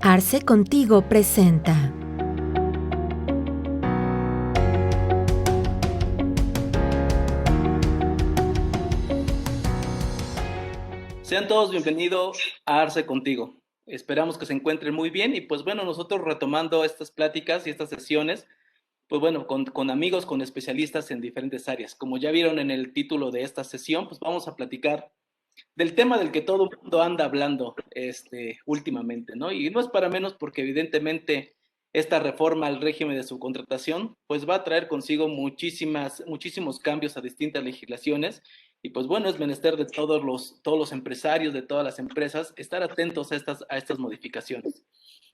Arce Contigo presenta. Sean todos bienvenidos a Arce Contigo. Esperamos que se encuentren muy bien y pues bueno, nosotros retomando estas pláticas y estas sesiones, pues bueno, con amigos, con especialistas en diferentes áreas. Como ya vieron en el título de esta sesión, pues vamos a platicar del tema del que todo el mundo anda hablando últimamente, ¿no? Y no es para menos porque evidentemente esta reforma al régimen de subcontratación pues va a traer consigo muchísimos cambios a distintas legislaciones y pues bueno, es menester de todos los empresarios, de todas las empresas, estar atentos a estas modificaciones.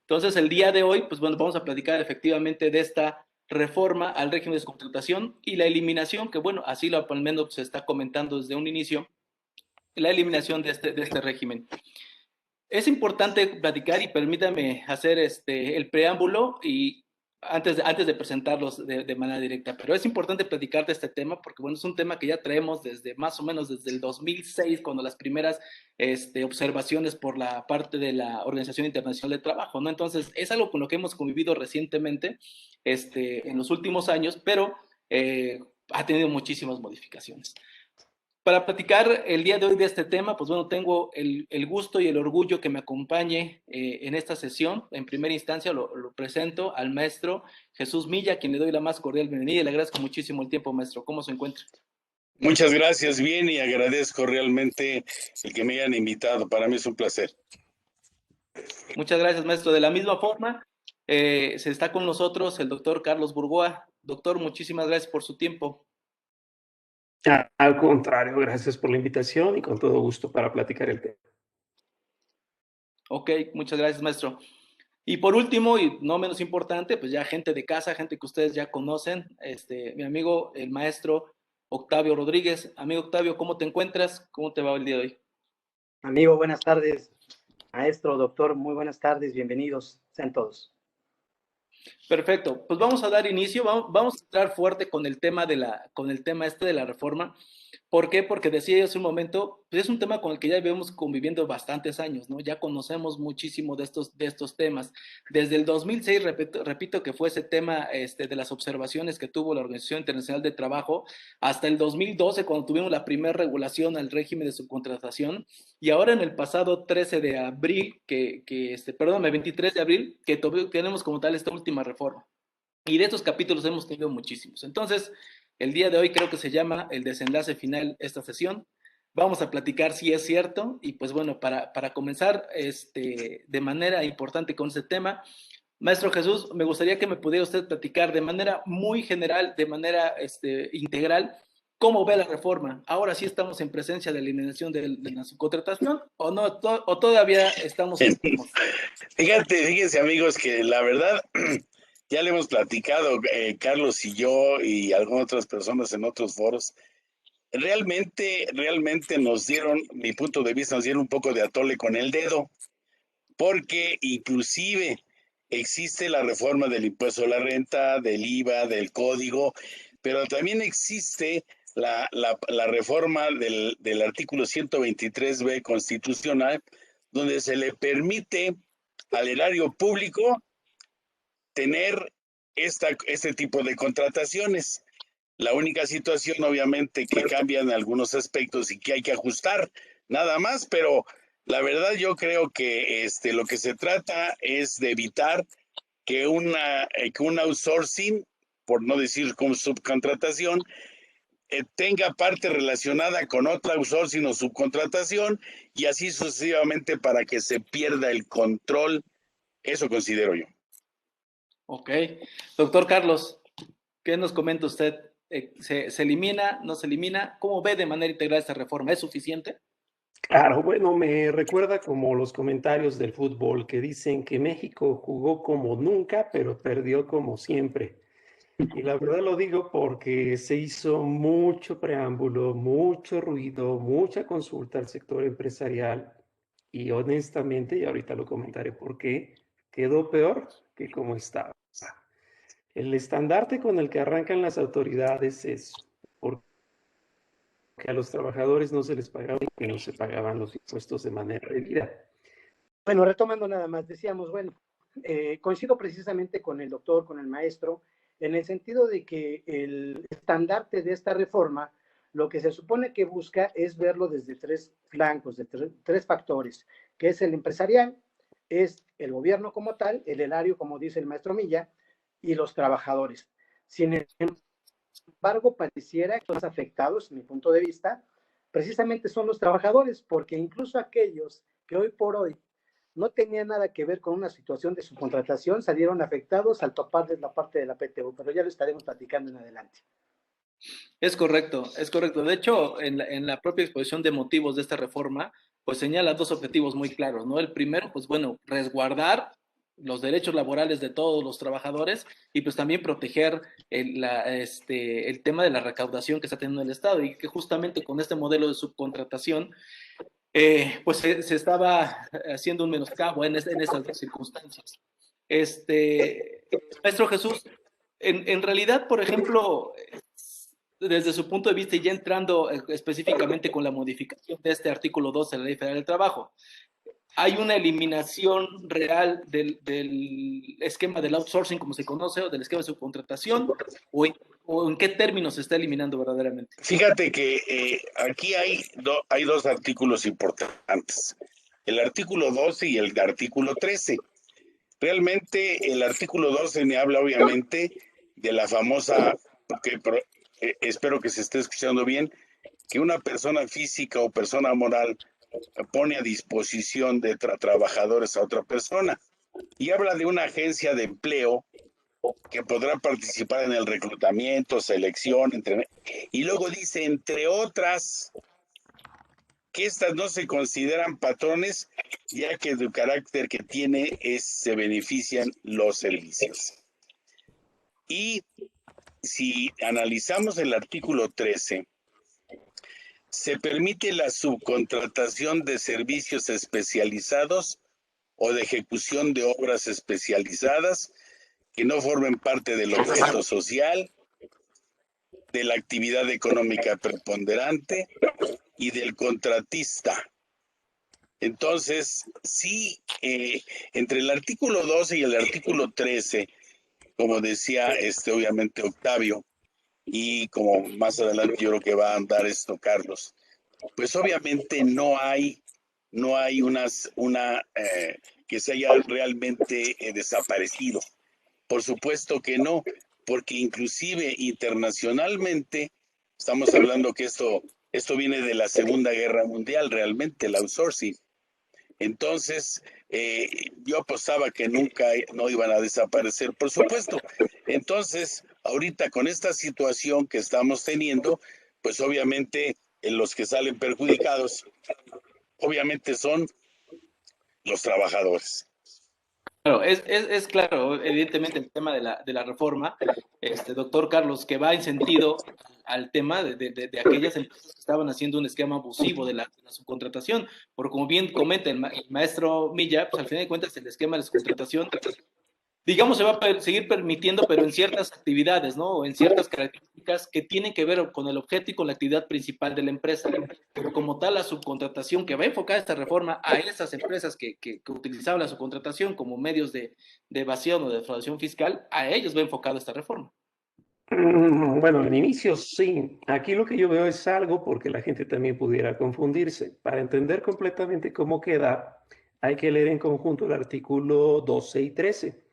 Entonces, el día de hoy, pues bueno, vamos a platicar efectivamente de esta reforma al régimen de subcontratación y la eliminación, que bueno, así lo al menos se está comentando desde un inicio, la eliminación de este régimen. Es importante platicar y permítame hacer el preámbulo y antes de presentarlos de manera directa, pero es importante platicar de este tema porque, bueno, es un tema que ya traemos desde más o menos desde el 2006, cuando las primeras observaciones por la parte de la Organización Internacional de Trabajo, ¿no? Entonces, es algo con lo que hemos convivido recientemente en los últimos años, pero ha tenido muchísimas modificaciones. Para platicar el día de hoy de este tema, pues bueno, tengo el gusto y el orgullo que me acompañe en esta sesión. En primera instancia lo presento al maestro Jesús Milla, a quien le doy la más cordial bienvenida y le agradezco muchísimo el tiempo, maestro. ¿Cómo se encuentra? Muchas gracias, bien, y agradezco realmente el que me hayan invitado. Para mí es un placer. Muchas gracias, maestro. De la misma forma, se está con nosotros el doctor Carlos Burgoa. Doctor, muchísimas gracias por su tiempo. Al contrario, gracias por la invitación y con todo gusto para platicar el tema. Ok, muchas gracias, maestro. Y por último, y no menos importante, pues ya gente de casa, gente que ustedes ya conocen, mi amigo, el maestro Octavio Rodríguez. Amigo Octavio, ¿cómo te encuentras? ¿Cómo te va el día de hoy? Amigo, buenas tardes. Maestro, doctor, muy buenas tardes. Bienvenidos sean todos. Perfecto, pues vamos a dar inicio, vamos a entrar fuerte con el tema con el tema de la reforma. ¿Por qué? Porque decía yo hace un momento, pues es un tema con el que ya vemos conviviendo bastantes años, ¿no? Ya conocemos muchísimo de estos temas. Desde el 2006, repito que fue ese tema de las observaciones que tuvo la Organización Internacional de Trabajo, hasta el 2012, cuando tuvimos la primera regulación al régimen de subcontratación, y ahora en el pasado 13 de abril, perdóname, 23 de abril, que tenemos como tal esta última reforma. Y de estos capítulos hemos tenido muchísimos. Entonces, el día de hoy creo que se llama el desenlace final esta sesión. Vamos a platicar si es cierto y pues bueno, para comenzar de manera importante con este tema, maestro Jesús, me gustaría que me pudiera usted platicar de manera muy general, de manera integral, cómo ve la reforma. Ahora sí estamos en presencia de la eliminación de la subcontratación o no, o todavía estamos en... Fíjense amigos que la verdad ya le hemos platicado Carlos y yo y algunas otras personas en otros foros. Realmente nos dieron, mi punto de vista, nos dieron un poco de atole con el dedo, porque inclusive existe la reforma del impuesto a la renta, del IVA, del código, pero también existe la reforma del artículo 123b constitucional, donde se le permite al erario público tener este tipo de contrataciones. La única situación, obviamente, que cambian algunos aspectos y que hay que ajustar, nada más, pero la verdad yo creo que lo que se trata es de evitar que un outsourcing, por no decir como subcontratación, tenga parte relacionada con otra outsourcing o subcontratación y así sucesivamente para que se pierda el control. Eso considero yo. Ok. Doctor Carlos, ¿qué nos comenta usted? ¿Se elimina? ¿No se elimina? ¿Cómo ve de manera integral esta reforma? ¿Es suficiente? Claro, bueno, me recuerda como los comentarios del fútbol que dicen que México jugó como nunca, pero perdió como siempre. Y la verdad lo digo porque se hizo mucho preámbulo, mucho ruido, mucha consulta al sector empresarial y honestamente, y ahorita lo comentaré por qué, quedó peor que como estaba. El estandarte con el que arrancan las autoridades es porque a los trabajadores no se les pagaba y no se pagaban los impuestos de manera debida. Bueno, retomando nada más, decíamos, bueno, coincido precisamente con el doctor, con el maestro, en el sentido de que el estandarte de esta reforma, lo que se supone que busca es verlo desde tres flancos, de tres factores, que es el empresarial, es el gobierno como tal, el erario, como dice el maestro Milla, y los trabajadores. Sin embargo, pareciera que los afectados, en mi punto de vista, precisamente son los trabajadores, porque incluso aquellos que hoy por hoy no tenían nada que ver con una situación de subcontratación, salieron afectados al toparles la parte de la PTU, pero ya lo estaremos platicando en adelante. Es correcto, es correcto. De hecho, en la propia exposición de motivos de esta reforma, pues señala dos objetivos muy claros, ¿no? El primero, pues bueno, resguardar los derechos laborales de todos los trabajadores y pues también proteger el tema de la recaudación que está teniendo el Estado y que justamente con este modelo de subcontratación, pues se estaba haciendo un menoscabo en estas circunstancias. Maestro Jesús, en realidad, por ejemplo, desde su punto de vista y ya entrando específicamente con la modificación de este artículo 12 de la Ley Federal del Trabajo, ¿hay una eliminación real del esquema del outsourcing, como se conoce, o del esquema de subcontratación? ¿O en qué términos se está eliminando verdaderamente? Fíjate que aquí hay dos artículos importantes, el artículo 12 y el artículo 13. Realmente el artículo 12 me habla obviamente de la famosa, espero que se esté escuchando bien, que una persona física o persona moral pone a disposición de trabajadores a otra persona. Y habla de una agencia de empleo que podrá participar en el reclutamiento, selección, y luego dice, entre otras, que estas no se consideran patrones, ya que el carácter que tiene se benefician los servicios. Y si analizamos el artículo 13, se permite la subcontratación de servicios especializados o de ejecución de obras especializadas que no formen parte del objeto social, de la actividad económica preponderante y del contratista. Entonces, sí, entre el artículo 12 y el artículo 13, como decía obviamente Octavio, y como más adelante yo creo que va a andar esto Carlos, pues obviamente no hay una que se haya realmente desaparecido. Por supuesto que no, porque inclusive internacionalmente estamos hablando que esto viene de la Segunda Guerra Mundial, realmente el outsourcing. Entonces, yo apostaba que no iban a desaparecer, por supuesto. Entonces, ahorita con esta situación que estamos teniendo, pues obviamente los que salen perjudicados, obviamente son los trabajadores. Claro, es claro, evidentemente el tema de la reforma, doctor Carlos, que va en sentido al tema de aquellas empresas que estaban haciendo un esquema abusivo de la subcontratación, porque como bien comenta el maestro Milla, pues al final de cuentas el esquema de subcontratación, digamos, se va a seguir permitiendo, pero en ciertas actividades, ¿no? O en ciertas características que tienen que ver con el objeto y con la actividad principal de la empresa. Pero como tal, la subcontratación que va a enfocar esta reforma a esas empresas que utilizaban la subcontratación como medios de evasión o de defraudación fiscal, a ellos va enfocada esta reforma. Bueno, en inicio sí. Aquí lo que yo veo es algo porque la gente también pudiera confundirse. Para entender completamente cómo queda, hay que leer en conjunto el artículo 12 y 13.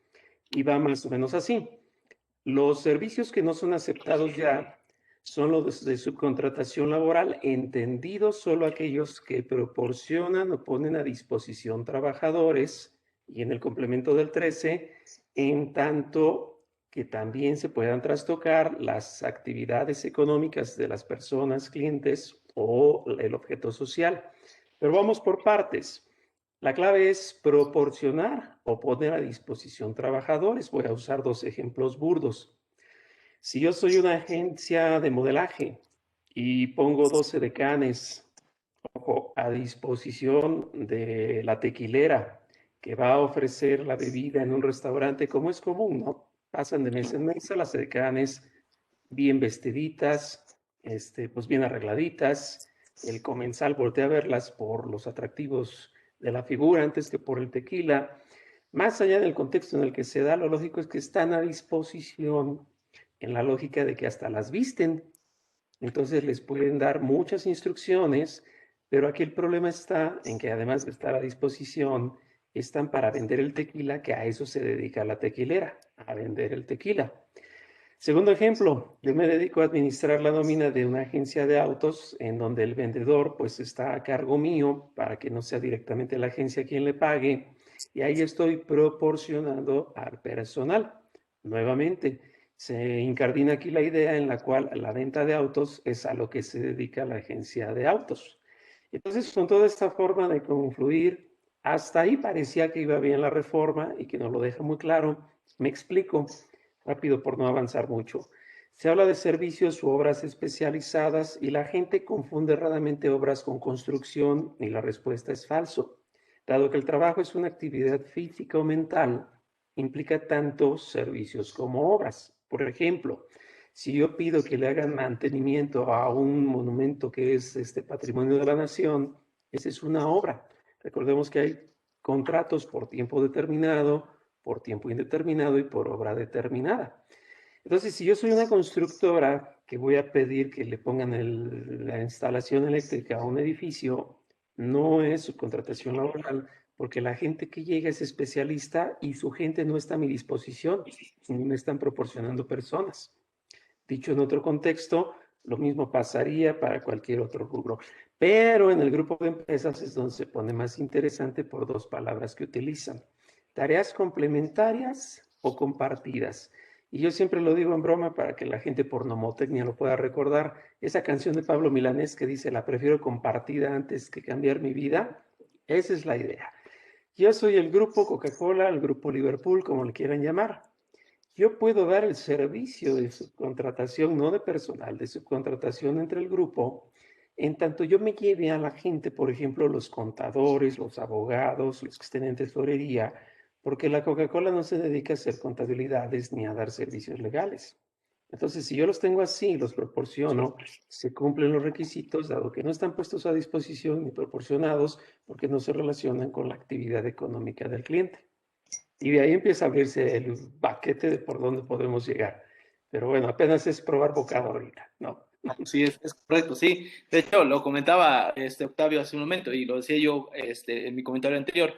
Y va más o menos así. Los servicios que no son aceptados ya son los de subcontratación laboral, entendidos solo aquellos que proporcionan o ponen a disposición trabajadores, y en el complemento del 13, en tanto que también se puedan trastocar las actividades económicas de las personas, clientes o el objeto social. Pero vamos por partes. La clave es proporcionar o poner a disposición trabajadores. Voy a usar dos ejemplos burdos. Si yo soy una agencia de modelaje y pongo 12 decanes, ojo, a disposición de la tequilera que va a ofrecer la bebida en un restaurante, como es común, ¿no? Pasan de mesa en mesa las decanes bien vestiditas, pues bien arregladitas. El comensal voltea a verlas por los atractivos de la figura antes que por el tequila. Más allá del contexto en el que se da, lo lógico es que están a disposición en la lógica de que hasta las visten. Entonces les pueden dar muchas instrucciones, pero aquí el problema está en que además de estar a disposición, están para vender el tequila, que a eso se dedica la tequilera, a vender el tequila. Segundo ejemplo, yo me dedico a administrar la nómina de una agencia de autos en donde el vendedor pues está a cargo mío para que no sea directamente la agencia quien le pague y ahí estoy proporcionando al personal. Nuevamente, se incardina aquí la idea en la cual la venta de autos es a lo que se dedica la agencia de autos. Entonces, con toda esta forma de confluir, hasta ahí parecía que iba bien la reforma y que nos lo deja muy claro. Me explico rápido por no avanzar mucho. Se habla de servicios u obras especializadas y la gente confunde erradamente obras con construcción y la respuesta es falso. Dado que el trabajo es una actividad física o mental, implica tanto servicios como obras. Por ejemplo, si yo pido que le hagan mantenimiento a un monumento que es patrimonio de la nación, esa es una obra. Recordemos que hay contratos por tiempo determinado, por tiempo indeterminado y por obra determinada. Entonces, si yo soy una constructora que voy a pedir que le pongan la instalación eléctrica a un edificio, no es subcontratación laboral, porque la gente que llega es especialista y su gente no está a mi disposición, ni me están proporcionando personas. Dicho en otro contexto, lo mismo pasaría para cualquier otro rubro. Pero en el grupo de empresas es donde se pone más interesante por dos palabras que utilizan. Tareas complementarias o compartidas. Y yo siempre lo digo en broma para que la gente por nomotecnia lo pueda recordar. Esa canción de Pablo Milanés que dice, la prefiero compartida antes que cambiar mi vida. Esa es la idea. Yo soy el grupo Coca-Cola, el grupo Liverpool, como le quieran llamar. Yo puedo dar el servicio de subcontratación, no de personal, de subcontratación entre el grupo, en tanto yo me lleve a la gente, por ejemplo, los contadores, los abogados, los que estén en tesorería, porque la Coca-Cola no se dedica a hacer contabilidades ni a dar servicios legales. Entonces, si yo los tengo así, los proporciono, se cumplen los requisitos, dado que no están puestos a disposición ni proporcionados, porque no se relacionan con la actividad económica del cliente. Y de ahí empieza a abrirse el paquete de por dónde podemos llegar. Pero bueno, apenas es probar bocado ahorita, ¿no? Sí, es correcto, sí. De hecho, lo comentaba Octavio hace un momento y lo decía yo en mi comentario anterior.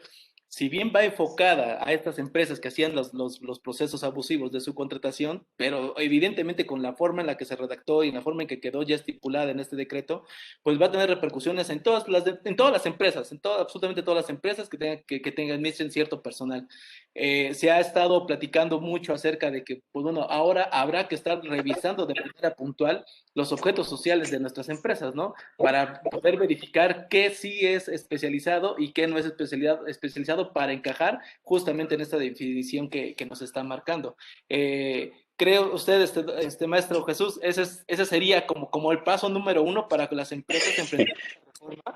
Si bien va enfocada a estas empresas que hacían los procesos abusivos de su contratación, pero evidentemente con la forma en la que se redactó y en la forma en que quedó ya estipulada en este decreto, pues va a tener repercusiones en todas las empresas, absolutamente todas las empresas que administren cierto personal. Se ha estado platicando mucho acerca de que, pues bueno, ahora habrá que estar revisando de manera puntual los objetos sociales de nuestras empresas, ¿no? Para poder verificar qué sí es especializado y qué no es especializado para encajar justamente en esta definición que nos está marcando. ¿Cree usted, maestro Jesús, ese sería como el paso número 1 para que las empresas emprendan?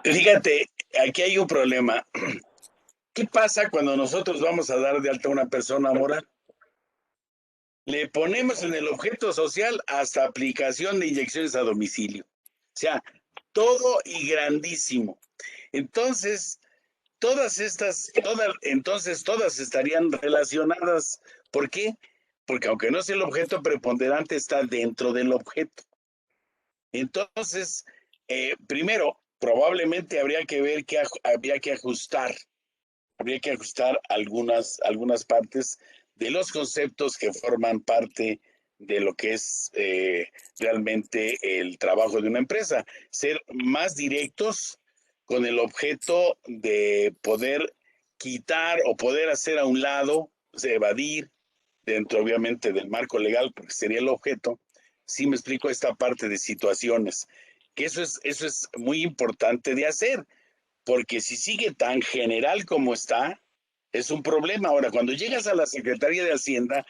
Fíjate, aquí hay un problema. ¿Qué pasa cuando nosotros vamos a dar de alta a una persona moral? Le ponemos en el objeto social hasta aplicación de inyecciones a domicilio. O sea, todo y grandísimo. Entonces, todas estarían relacionadas. ¿Por qué? Porque aunque no sea el objeto preponderante, está dentro del objeto. Entonces, primero, probablemente habría que ver que habría que ajustar algunas partes de los conceptos que forman parte de lo que es realmente el trabajo de una empresa. Ser más directos con el objeto de poder quitar o poder hacer a un lado, o sea, evadir dentro obviamente del marco legal, porque sería el objeto. Sí me explico esta parte de situaciones, que eso es muy importante de hacer, porque si sigue tan general como está, es un problema. Ahora, cuando llegas a la Secretaría de Hacienda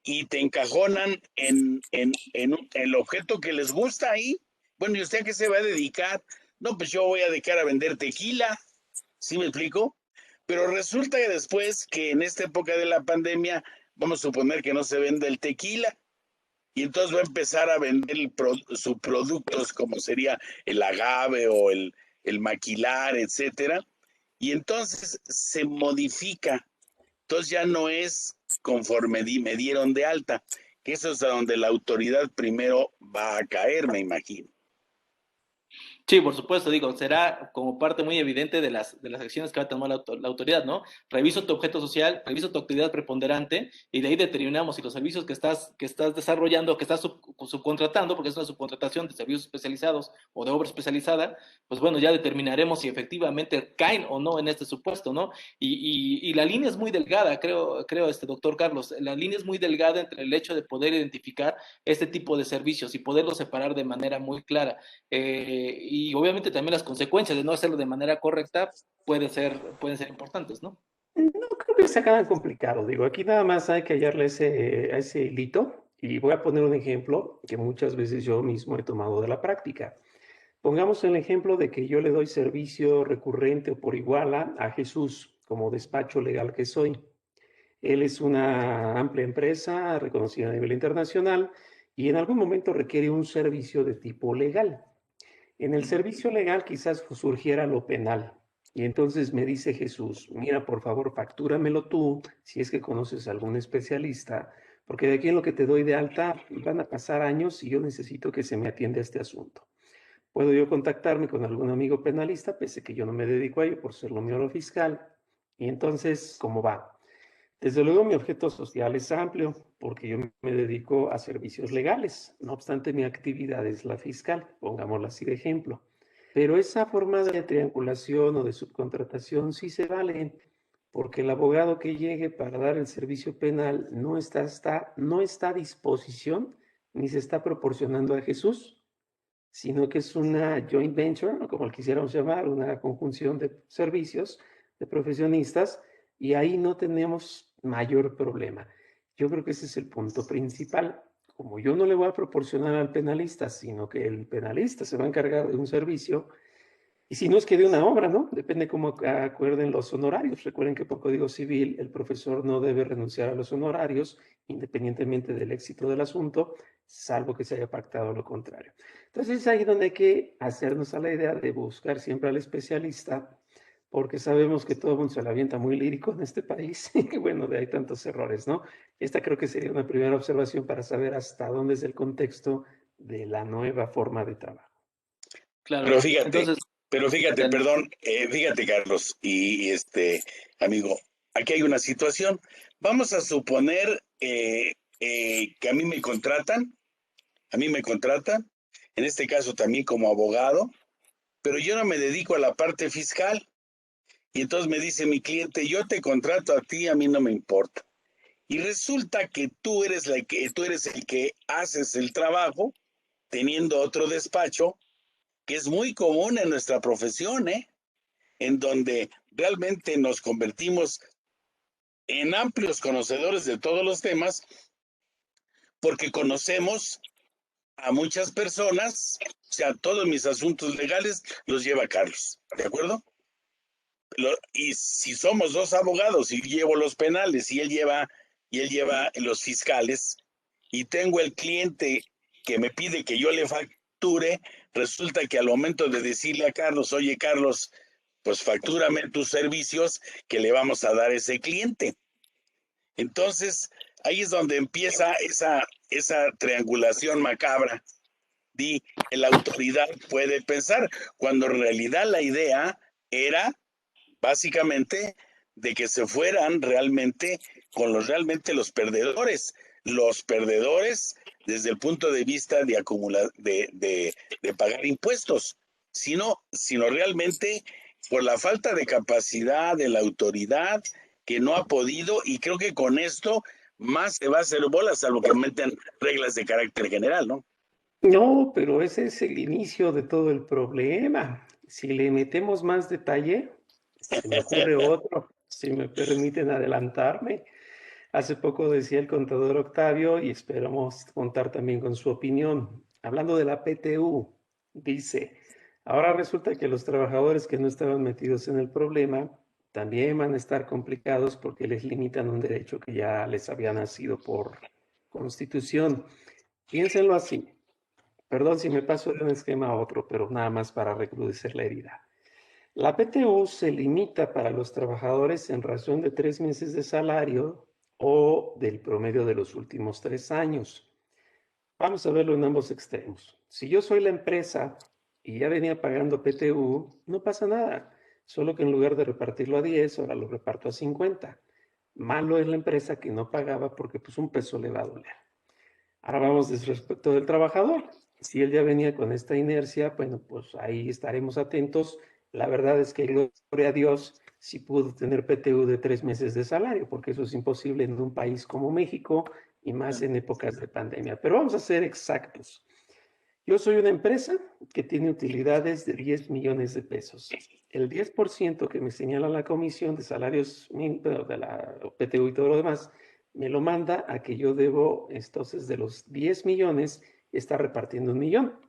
y te encajonan en el objeto que les gusta ahí, bueno, ¿y usted a qué se va a dedicar? No, pues yo voy a dedicar a vender tequila, ¿sí me explico? Pero resulta que después que en esta época de la pandemia, vamos a suponer que no se vende el tequila, y entonces va a empezar a vender subproductos como sería el agave o el maquilar, etcétera. y entonces se modifica. Entonces ya no es conforme me dieron de alta, que eso es a donde la autoridad primero va a caer, me imagino. Sí, por supuesto, digo, será como parte muy evidente de las acciones que va a tomar la autoridad, ¿no? Reviso tu objeto social, reviso tu actividad preponderante y de ahí determinamos si los servicios que estás desarrollando, que estás subcontratando, porque es una subcontratación de servicios especializados o de obra especializada, pues bueno, ya determinaremos si efectivamente caen o no en este supuesto, ¿no? Y la línea es muy delgada, creo, doctor Carlos, la línea es muy delgada entre el hecho de poder identificar este tipo de servicios y poderlos separar de manera muy clara. Y obviamente también las consecuencias de no hacerlo de manera correcta pueden ser importantes, ¿no? No creo que sea tan complicado. Digo, aquí nada más hay que hallarle a ese hilito. Y voy a poner un ejemplo que muchas veces yo mismo he tomado de la práctica. Pongamos el ejemplo de que yo le doy servicio recurrente o por iguala a Jesús como despacho legal que soy. Él es una amplia empresa reconocida a nivel internacional y en algún momento requiere un servicio de tipo legal. En el servicio legal quizás surgiera lo penal. Y entonces me dice Jesús, mira, por favor, factúramelo tú, si es que conoces a algún especialista, porque de aquí en lo que te doy de alta van a pasar años y yo necesito que se me atienda este asunto. Puedo yo contactarme con algún amigo penalista, pese que yo no me dedico a ello por ser lo mío lo fiscal. Y entonces, ¿cómo va? Desde luego mi objeto social es amplio porque yo me dedico a servicios legales. No obstante, mi actividad es la fiscal, pongámosla así de ejemplo. Pero esa forma de triangulación o de subcontratación sí se vale porque el abogado que llegue para dar el servicio penal no está a disposición ni se está proporcionando a Jesús, sino que es una joint venture, ¿no? Como lo quisiéramos llamar, una conjunción de servicios de profesionistas, y ahí no tenemos mayor problema. Yo creo que ese es el punto principal. Como yo no le voy a proporcionar al penalista, sino que el penalista se va a encargar de un servicio, y si no es que de una obra, ¿no? Depende cómo acuerden los honorarios. Recuerden que por Código Civil el profesor no debe renunciar a los honorarios independientemente del éxito del asunto, salvo que se haya pactado lo contrario. Entonces es ahí donde hay que hacernos a la idea de buscar siempre al especialista, porque sabemos que todo el mundo se la avienta muy lírico en este país y bueno, de ahí tantos errores, ¿no? Esta creo que sería una primera observación para saber hasta dónde es el contexto de la nueva forma de trabajo. Claro. Pero fíjate, Entonces, perdón, fíjate, Carlos, y amigo, aquí hay una situación. Vamos a suponer que a mí me contratan, en este caso también como abogado, pero yo no me dedico a la parte fiscal. Y entonces me dice mi cliente, yo te contrato a ti, a mí no me importa. Y resulta que tú eres el que haces el trabajo, teniendo otro despacho, que es muy común en nuestra profesión, en donde realmente nos convertimos en amplios conocedores de todos los temas, porque conocemos a muchas personas, o sea, todos mis asuntos legales los lleva Carlos, ¿de acuerdo? Y si somos dos abogados y llevo los penales y él lleva los fiscales, y tengo el cliente que me pide que yo le facture, resulta que al momento de decirle a Carlos, oye Carlos, pues factúrame tus servicios que le vamos a dar a ese cliente. Entonces, ahí es donde empieza esa triangulación macabra. La autoridad puede pensar, cuando en realidad la idea era básicamente de que se fueran realmente con realmente los perdedores desde el punto de vista de acumular, de pagar impuestos, sino realmente por la falta de capacidad de la autoridad que no ha podido, y creo que con esto más se va a hacer bolas, salvo que meten reglas de carácter general, ¿no? No, pero ese es el inicio de todo el problema. Si le metemos más detalle, se me ocurre otro, si me permiten adelantarme. Hace poco decía el contador Octavio, y esperamos contar también con su opinión, hablando de la PTU, dice, ahora resulta que los trabajadores que no estaban metidos en el problema también van a estar complicados porque les limitan un derecho que ya les había nacido por Constitución. Piénsenlo así. Perdón si me paso de un esquema a otro, pero nada más para recrudecer la herida. La PTU se limita para los trabajadores en razón de 3 meses de salario o del promedio de los últimos 3 años. Vamos a verlo en ambos extremos. Si yo soy la empresa y ya venía pagando PTU, no pasa nada. Solo que en lugar de repartirlo a 10, ahora lo reparto a 50. Malo es la empresa que no pagaba porque pues un peso le va a doler. Ahora vamos respecto del trabajador. Si él ya venía con esta inercia, bueno, pues ahí estaremos atentos. La verdad es que, gloria a Dios, sí pudo tener PTU de 3 meses de salario, porque eso es imposible en un país como México y más en épocas de pandemia. Pero vamos a ser exactos. Yo soy una empresa que tiene utilidades de 10 millones de pesos. El 10% que me señala la comisión de salarios, de la PTU y todo lo demás, me lo manda a que yo debo, entonces, de los 10 millones, estar repartiendo 1 millón.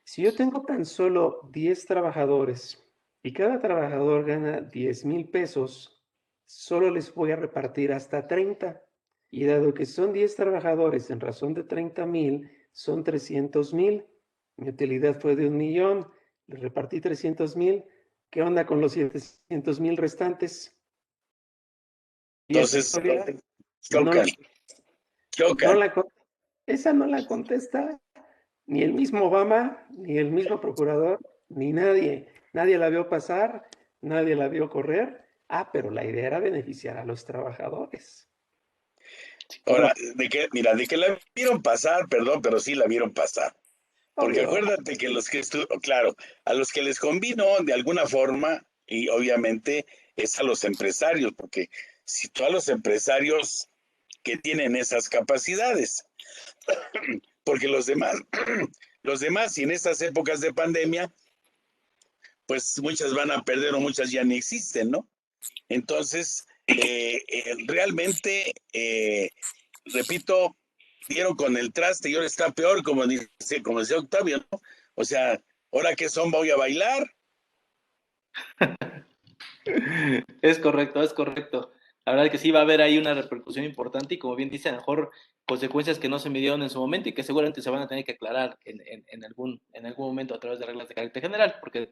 Si yo tengo tan solo 10 trabajadores y cada trabajador gana 10,000 pesos, solo les voy a repartir hasta 30. Y dado que son 10 trabajadores en razón de 30,000, son 300,000. Mi utilidad fue de 1 millón, les repartí 300,000. ¿Qué onda con los 700,000 restantes? Y esa Entonces, historia chocan, chocan. esa no la contesta ni el mismo Obama, ni el mismo procurador, ni nadie. Nadie la vio pasar, nadie la vio correr. Pero la idea era beneficiar a los trabajadores. Ahora, mira, de que la vieron pasar, perdón, pero sí la vieron pasar. Porque Obvio. acuérdate que claro, a los que les convino de alguna forma, y obviamente es a los empresarios, porque si tú a los empresarios que tienen esas capacidades, porque los demás, y en estas épocas de pandemia, pues muchas van a perder o muchas ya ni existen, ¿no? Entonces, realmente, repito, dieron con el traste y ahora está peor, como decía Octavio, ¿no? O sea, ¿ahora qué son? ¿Voy a bailar? Es correcto, es correcto. La verdad que sí va a haber ahí una repercusión importante y como bien dice, a lo mejor consecuencias que no se midieron en su momento y que seguramente se van a tener que aclarar en algún momento a través de reglas de carácter general, porque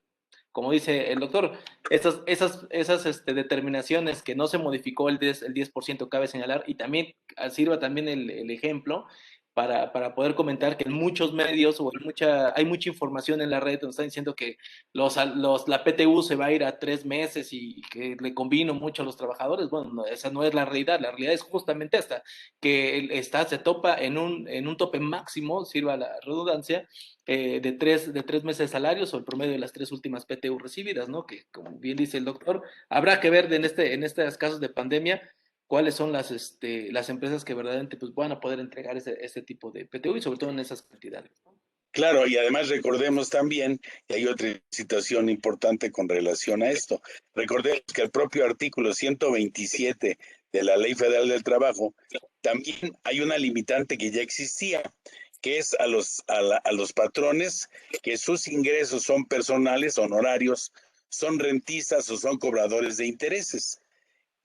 como dice el doctor, esas determinaciones que no se modificó el 10% cabe señalar y también sirva también el ejemplo para poder comentar que en muchos medios o hay mucha información en la red donde están diciendo que la PTU se va a ir a 3 meses y que le convino mucho a los trabajadores. Bueno, no, esa no es la realidad es justamente esta, que se topa en un tope máximo, sirva la redundancia, de tres meses de salarios o el promedio de las 3 últimas PTU recibidas, ¿no? Que como bien dice el doctor, habrá que ver en estos casos de pandemia cuáles son las empresas que verdaderamente pues, van a poder entregar ese tipo de PTU y sobre todo en esas cantidades, ¿no? Claro, y además recordemos también que hay otra situación importante con relación a esto. Recordemos que el propio artículo 127 de la Ley Federal del Trabajo también hay una limitante que ya existía, que es a los patrones que sus ingresos son personales, honorarios, son rentistas o son cobradores de intereses,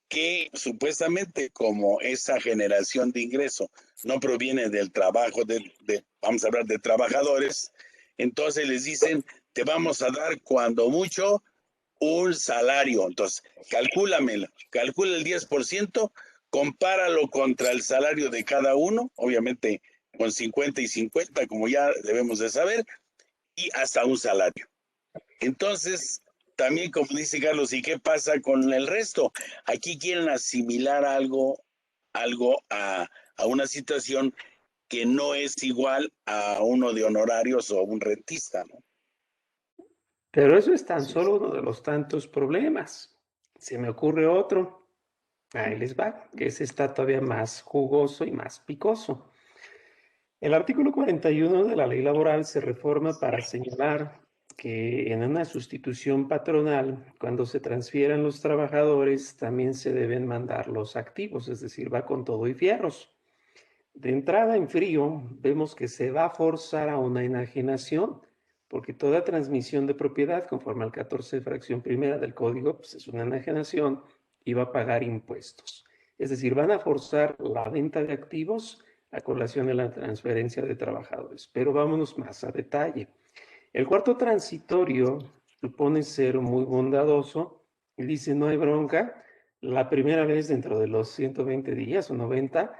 que supuestamente como esa generación de ingreso no proviene del trabajo vamos a hablar de trabajadores, entonces les dicen, te vamos a dar cuando mucho un salario, entonces calcula el 10%, compáralo contra el salario de cada uno, obviamente con 50 y 50, como ya debemos de saber, y hasta un salario. Entonces, también como dice Carlos, ¿y qué pasa con el resto? Aquí quieren asimilar algo a una situación que no es igual a uno de honorarios o un rentista, ¿no? Pero eso es tan solo uno de los tantos problemas. Se me ocurre otro. Ahí les va, que ese está todavía más jugoso y más picoso. El artículo 41 de la ley laboral se reforma para señalar que en una sustitución patronal, cuando se transfieran los trabajadores, también se deben mandar los activos, es decir, va con todo y fierros. De entrada en frío, vemos que se va a forzar a una enajenación, porque toda transmisión de propiedad, conforme al 14 fracción primera del código, pues es una enajenación y va a pagar impuestos. Es decir, van a forzar la venta de activos a colación de la transferencia de trabajadores. Pero vámonos más a detalle. El cuarto transitorio supone ser muy bondadoso y dice, no hay bronca, la primera vez dentro de los 120 días o 90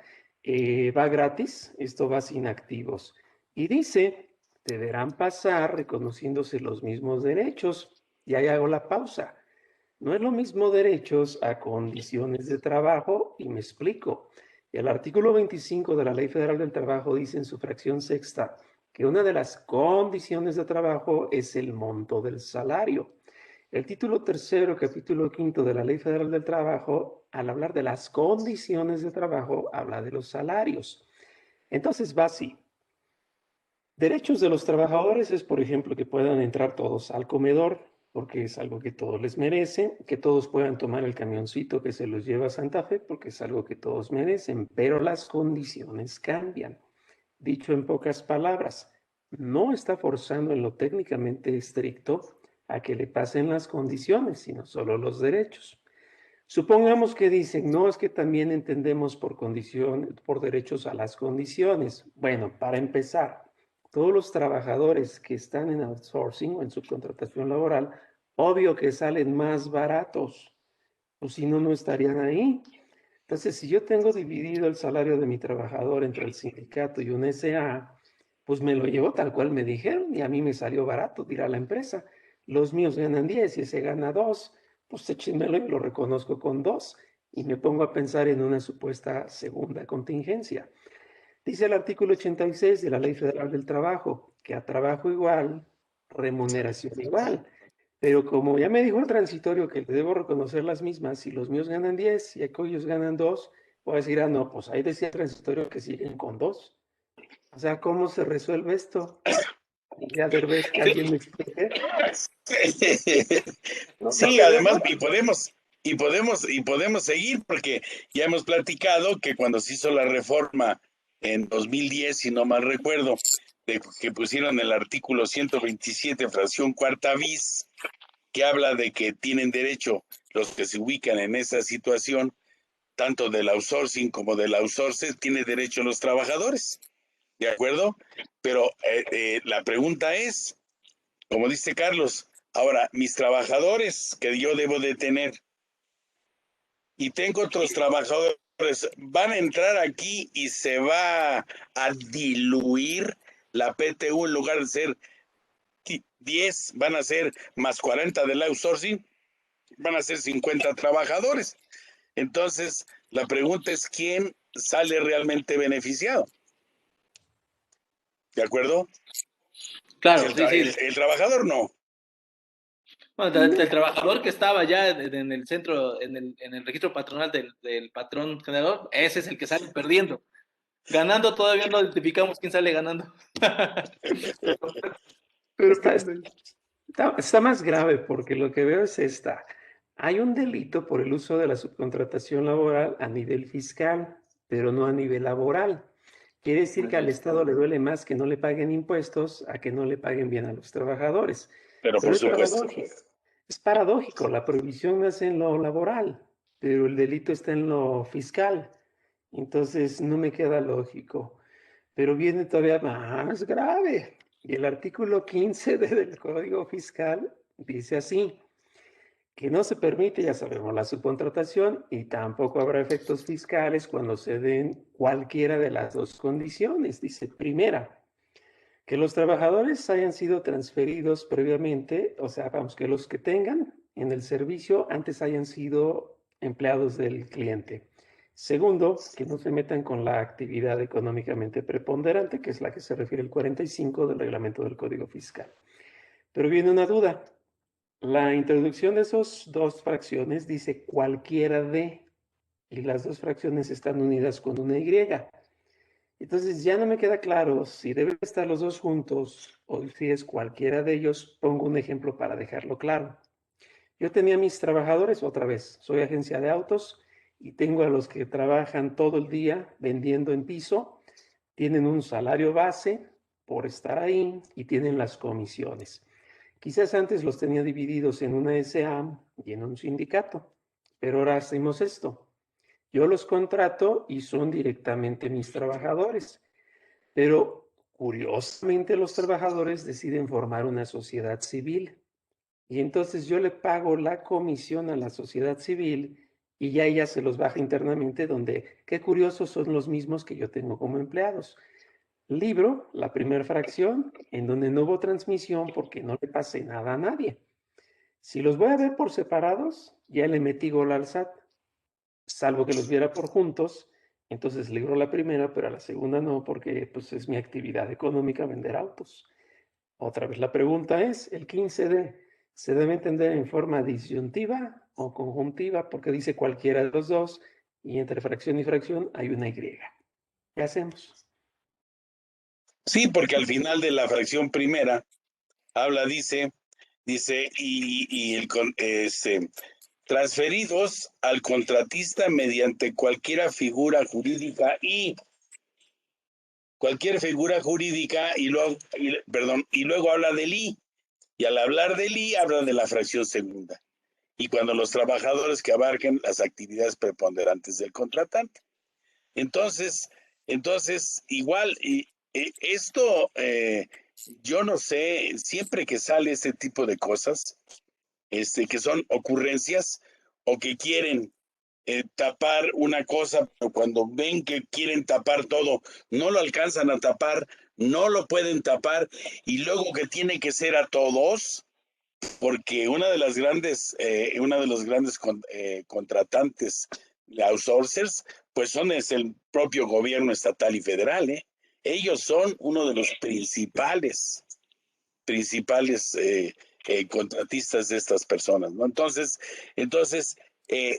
va gratis, esto va sin activos. Y dice, deberán pasar reconociéndose los mismos derechos. Y ahí hago la pausa. No es lo mismo derechos a condiciones de trabajo, y me explico. El artículo 25 de la Ley Federal del Trabajo dice en su fracción sexta que una de las condiciones de trabajo es el monto del salario. El título tercero, capítulo quinto de la Ley Federal del Trabajo, al hablar de las condiciones de trabajo, habla de los salarios. Entonces va así. Derechos de los trabajadores es, por ejemplo, que puedan entrar todos al comedor, porque es algo que todos les merecen, que todos puedan tomar el camioncito que se los lleva a Santa Fe, porque es algo que todos merecen, pero las condiciones cambian. Dicho en pocas palabras, no está forzando en lo técnicamente estricto a que le pasen las condiciones, sino solo los derechos. Supongamos que dicen, no, es que también entendemos por condición, por derechos a las condiciones. Bueno, para empezar, todos los trabajadores que están en outsourcing o en subcontratación laboral, obvio que salen más baratos, o si no, no estarían ahí. Entonces, si yo tengo dividido el salario de mi trabajador entre el sindicato y un SA, pues me lo llevo tal cual me dijeron y a mí me salió barato, dirá la empresa. Los míos ganan 10 y ese gana 2, pues échenmelo y lo reconozco con 2 y me pongo a pensar en una supuesta segunda contingencia. Dice el artículo 86 de la Ley Federal del Trabajo que a trabajo igual, remuneración igual. Pero como ya me dijo el transitorio que le debo reconocer las mismas, si los míos ganan 10 y aquellos ganan 2, voy a decir, ah, no, pues ahí decía el transitorio que siguen con 2. O sea, ¿cómo se resuelve esto? Y ya de vez que alguien me explique. No, no Sí, queda de además, otra. y podemos seguir, porque ya hemos platicado que cuando se hizo la reforma en 2010, si no mal recuerdo, de que pusieron el artículo 127, fracción cuarta bis, que habla de que tienen derecho los que se ubican en esa situación, tanto del outsourcing como del outsourcing, tiene derecho los trabajadores, ¿de acuerdo? Pero la pregunta es, como dice Carlos, ahora, mis trabajadores que yo debo de tener y tengo otros trabajadores, van a entrar aquí y se va a diluir la PTU en lugar de ser 10, van a ser más 40 del outsourcing, van a ser 50 trabajadores. Entonces, la pregunta es quién sale realmente beneficiado. ¿De acuerdo? Claro, sí, sí. El trabajador no. Bueno, el trabajador que estaba ya en el centro, en el registro patronal del patrón generador, ese es el que sale perdiendo. Ganando todavía no identificamos quién sale ganando. Pero está más grave porque lo que veo es esta. Hay un delito por el uso de la subcontratación laboral a nivel fiscal, pero no a nivel laboral. Quiere decir que al Estado le duele más que no le paguen impuestos a que no le paguen bien a los trabajadores. Pero Pero por es supuesto. paradójico. Es paradójico. La prohibición nace en lo laboral, pero el delito está en lo fiscal. Entonces no me queda lógico. Pero viene todavía más grave. Y el artículo 15 del Código Fiscal dice así, que no se permite, ya sabemos, la subcontratación y tampoco habrá efectos fiscales cuando se den cualquiera de las dos condiciones. Dice, primera, que los trabajadores hayan sido transferidos previamente, o sea, vamos, que los que tengan en el servicio antes hayan sido empleados del cliente. Segundo, que no se metan con la actividad económicamente preponderante, que es la que se refiere el 45 del reglamento del Código Fiscal. Pero viene una duda. La introducción de esas dos fracciones dice cualquiera de, y las dos fracciones están unidas con una Y. Entonces ya no me queda claro si deben estar los dos juntos o si es cualquiera de ellos. Pongo un ejemplo para dejarlo claro. Yo tenía mis trabajadores, otra vez, soy agencia de autos y tengo a los que trabajan todo el día vendiendo en piso, tienen un salario base por estar ahí y tienen las comisiones. Quizás antes los tenía divididos en una SA y en un sindicato, pero ahora hacemos esto. Yo los contrato y son directamente mis trabajadores, pero curiosamente los trabajadores deciden formar una sociedad civil. y entonces yo le pago la comisión a la sociedad civil y ya ella se los baja internamente, donde, qué curiosos, son los mismos que yo tengo como empleados. Libro, la primera fracción, en donde no hubo transmisión porque no le pasé nada a nadie. Si los voy a ver por separados, ya le metí gol al SAT, salvo que los viera por juntos, entonces libro la primera, pero a la segunda no, porque pues es mi actividad económica vender autos. Otra vez la pregunta es, el 15D, ¿se debe entender en forma disyuntiva o conjuntiva? Porque dice cualquiera de los dos, y entre fracción y fracción hay una Y. ¿Qué hacemos? Sí, porque al final de la fracción primera habla, dice, transferidos al contratista mediante cualquier figura jurídica y luego habla del I, y al hablar del I habla de la fracción segunda, y cuando los trabajadores que abarquen las actividades preponderantes del contratante. Entonces igual, esto, yo no sé, siempre que sale este tipo de cosas, que son ocurrencias o que quieren tapar una cosa, pero cuando ven que quieren tapar todo, no lo alcanzan a tapar, no lo pueden tapar, y luego que tiene que ser a todos, porque uno de los grandes contratantes, outsourcers, pues es el propio gobierno estatal y federal, ¿eh? Ellos son uno de los principales contratistas de estas personas, ¿no? Entonces,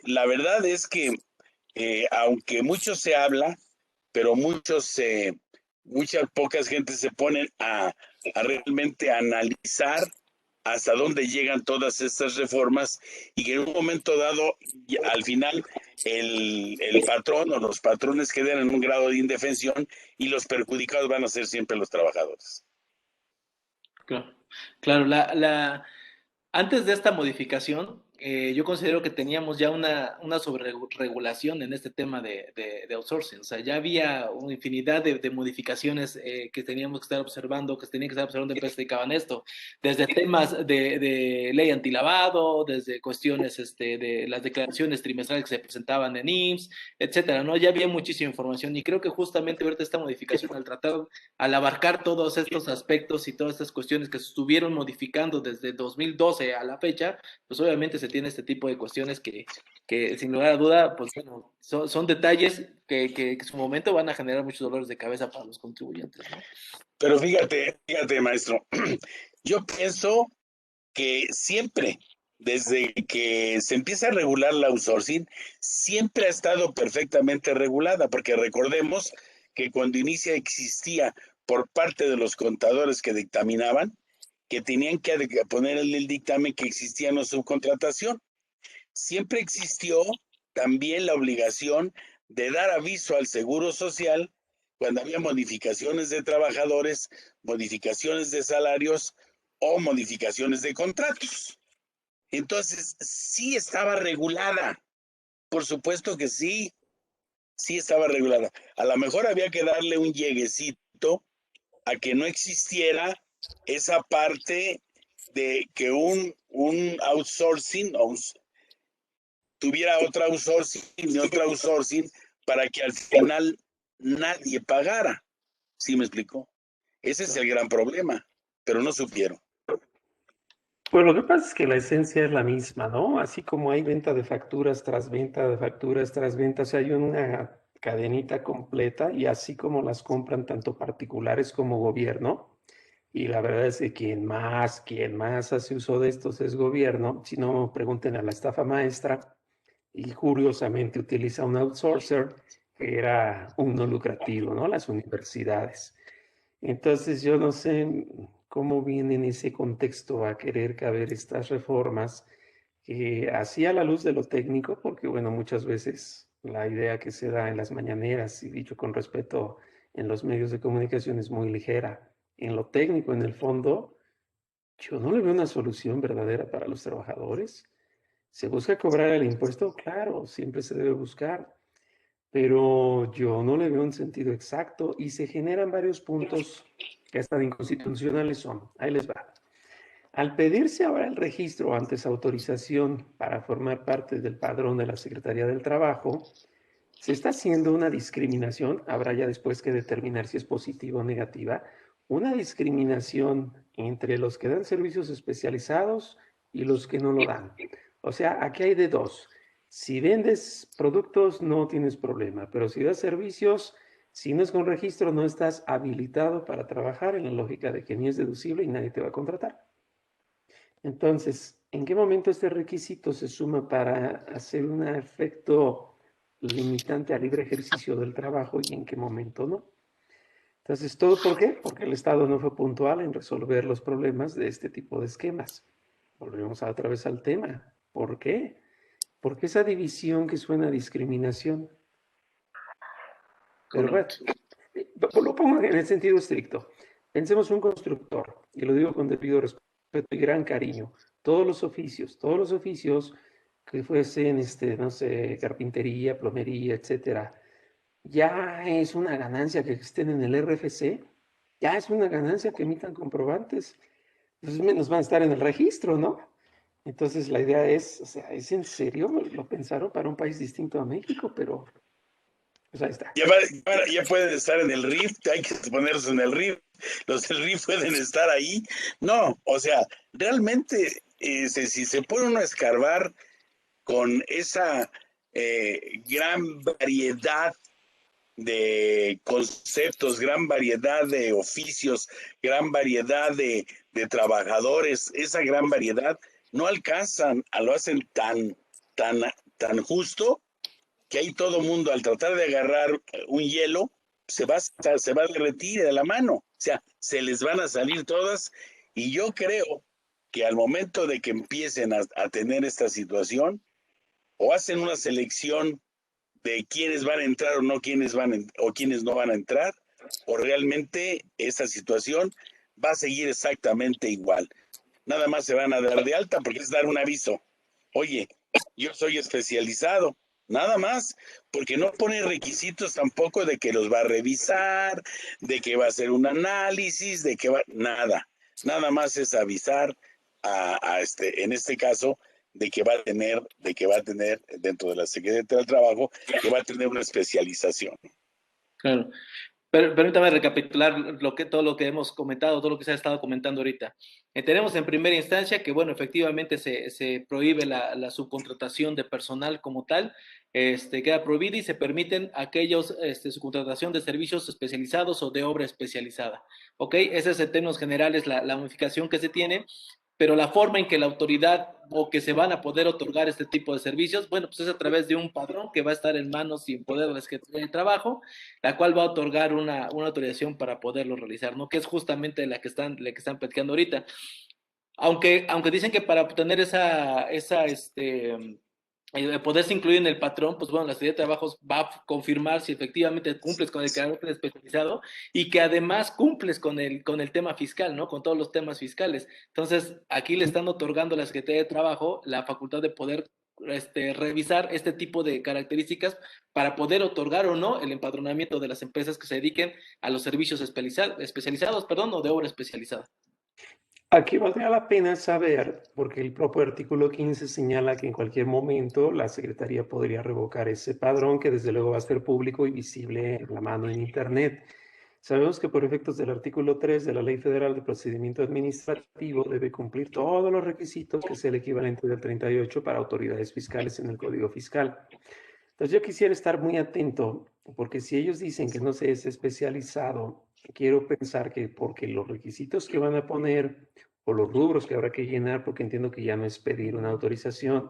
la verdad es que aunque mucho se habla, pero muchas pocas gentes se ponen a realmente analizar hasta dónde llegan todas estas reformas, y que en un momento dado, al final, el patrón o los patrones quedan en un grado de indefensión y los perjudicados van a ser siempre los trabajadores. Claro, claro, antes de esta modificación, yo considero que teníamos ya una sobreregulación en este tema de outsourcing. O sea, ya había una infinidad de modificaciones que teníamos que estar observando, que se tenían que estar observando empresas que dedicaban a esto. Desde temas de ley antilavado, desde cuestiones de las declaraciones trimestrales que se presentaban en IMSS, etcétera, ¿no? Ya había muchísima información y creo que justamente ahorita esta modificación, al abarcar todos estos aspectos y todas estas cuestiones que se estuvieron modificando desde 2012 a la fecha, pues obviamente se tiene este tipo de cuestiones que sin lugar a duda, pues bueno, son detalles que en su momento van a generar muchos dolores de cabeza para los contribuyentes, ¿no? Pero fíjate, maestro, yo pienso que siempre, desde que se empieza a regular la outsourcing, siempre ha estado perfectamente regulada, porque recordemos que cuando inicia existía por parte de los contadores que dictaminaban, que tenían que poner en el dictamen que existía una subcontratación. Siempre existió también la obligación de dar aviso al Seguro Social cuando había modificaciones de trabajadores, modificaciones de salarios o modificaciones de contratos. Entonces, sí estaba regulada. Por supuesto que sí estaba regulada. A lo mejor había que darle un lleguecito a que no existiera esa parte de que un outsourcing tuviera otra outsourcing y otra outsourcing para que al final nadie pagara. ¿Sí me explicó? Ese es el gran problema, pero no supieron. Pues lo que pasa es que la esencia es la misma, ¿no? Así como hay venta de facturas tras venta de facturas tras venta, o sea, hay una cadenita completa, y así como las compran tanto particulares como gobierno. Y la verdad es que quien más hace uso de estos es gobierno. Si no, pregunten a la estafa maestra, y curiosamente utiliza un outsourcer que era un no lucrativo, ¿no? Las universidades. Entonces yo no sé cómo viene en ese contexto a querer caber estas reformas, que así a la luz de lo técnico, porque bueno, muchas veces la idea que se da en las mañaneras, y dicho con respeto en los medios de comunicación, es muy ligera. En lo técnico, en el fondo, yo no le veo una solución verdadera para los trabajadores. ¿Se busca cobrar el impuesto? Claro, siempre se debe buscar, pero yo no le veo un sentido exacto, y se generan varios puntos que hasta inconstitucionales son. Ahí les va. Al pedirse ahora el registro antes autorización para formar parte del padrón de la Secretaría del Trabajo, se está haciendo una discriminación, habrá ya después que determinar si es positiva o negativa, una discriminación entre los que dan servicios especializados y los que no lo dan. O sea, aquí hay de dos. Si vendes productos no tienes problema, pero si das servicios, si no es con registro, no estás habilitado para trabajar en la lógica de que ni es deducible y nadie te va a contratar. Entonces, ¿en qué momento este requisito se suma para hacer un efecto limitante al libre ejercicio del trabajo y en qué momento no? Entonces, ¿todo por qué? Porque el Estado no fue puntual en resolver los problemas de este tipo de esquemas. Volvemos otra vez al tema. ¿Por qué? Porque esa división que suena a discriminación. Pero bueno, lo pongo en el sentido estricto. Pensemos un constructor, y lo digo con debido respeto y gran cariño. Todos los oficios que fuesen, no sé, carpintería, plomería, etcétera, ya es una ganancia que estén en el RFC, ya es una ganancia que emitan comprobantes, pues menos van a estar en el registro, ¿no? Entonces la idea es, o sea, ¿es en serio? Lo pensaron para un país distinto a México, pero pues ahí está. Ya pueden estar en el RIF, hay que ponerse en el RIF, los del RIF pueden estar ahí. No, o sea, realmente, si se pone uno a escarbar con esa gran variedad de conceptos, gran variedad de oficios, gran variedad de trabajadores, esa gran variedad, no alcanzan, lo hacen tan justo que ahí todo mundo al tratar de agarrar un hielo se va a derretir de la mano, o sea, se les van a salir todas y yo creo que al momento de que empiecen a tener esta situación o hacen una selección de quiénes van a entrar o no quiénes no van a entrar, o realmente esa situación va a seguir exactamente igual. Nada más se van a dar de alta porque es dar un aviso. Oye, yo soy especializado, nada más, porque no pone requisitos tampoco de que los va a revisar, de que va a hacer un análisis, de que nada más es avisar en este caso, de que va a tener dentro de la Secretaría del Trabajo, que va a tener una especialización. Claro. Pero permítame recapitular todo lo que hemos comentado, todo lo que se ha estado comentando ahorita. Tenemos en primera instancia que, bueno, efectivamente se prohíbe la subcontratación de personal como tal, queda prohibida y se permiten aquellos subcontratación de servicios especializados o de obra especializada. ¿Ok? Esa es en términos generales la modificación que se tiene, pero la forma en que la autoridad o que se van a poder otorgar este tipo de servicios, bueno, pues es a través de un padrón que va a estar en manos y en poder de la Secretaría de Trabajo, la cual va a otorgar una autorización para poderlo realizar, ¿no? Que es justamente la que están platicando ahorita. Aunque dicen que para obtener poderse incluir en el patrón, pues bueno, la Secretaría de Trabajos va a confirmar si efectivamente cumples con el carácter especializado y que además cumples con el tema fiscal, ¿no? Con todos los temas fiscales. Entonces, aquí le están otorgando a la Secretaría de Trabajo la facultad de poder revisar este tipo de características para poder otorgar o no el empadronamiento de las empresas que se dediquen a los servicios especializados, o de obra especializada. Aquí valdría la pena saber, porque el propio artículo 15 señala que en cualquier momento la Secretaría podría revocar ese padrón, que desde luego va a ser público y visible en la mano en Internet. Sabemos que por efectos del artículo 3 de la Ley Federal de Procedimiento Administrativo debe cumplir todos los requisitos, que es el equivalente del 38 para autoridades fiscales en el Código Fiscal. Entonces yo quisiera estar muy atento, porque si ellos dicen que no se es especializado, quiero pensar que porque los requisitos que van a poner o los rubros que habrá que llenar, porque entiendo que ya no es pedir una autorización,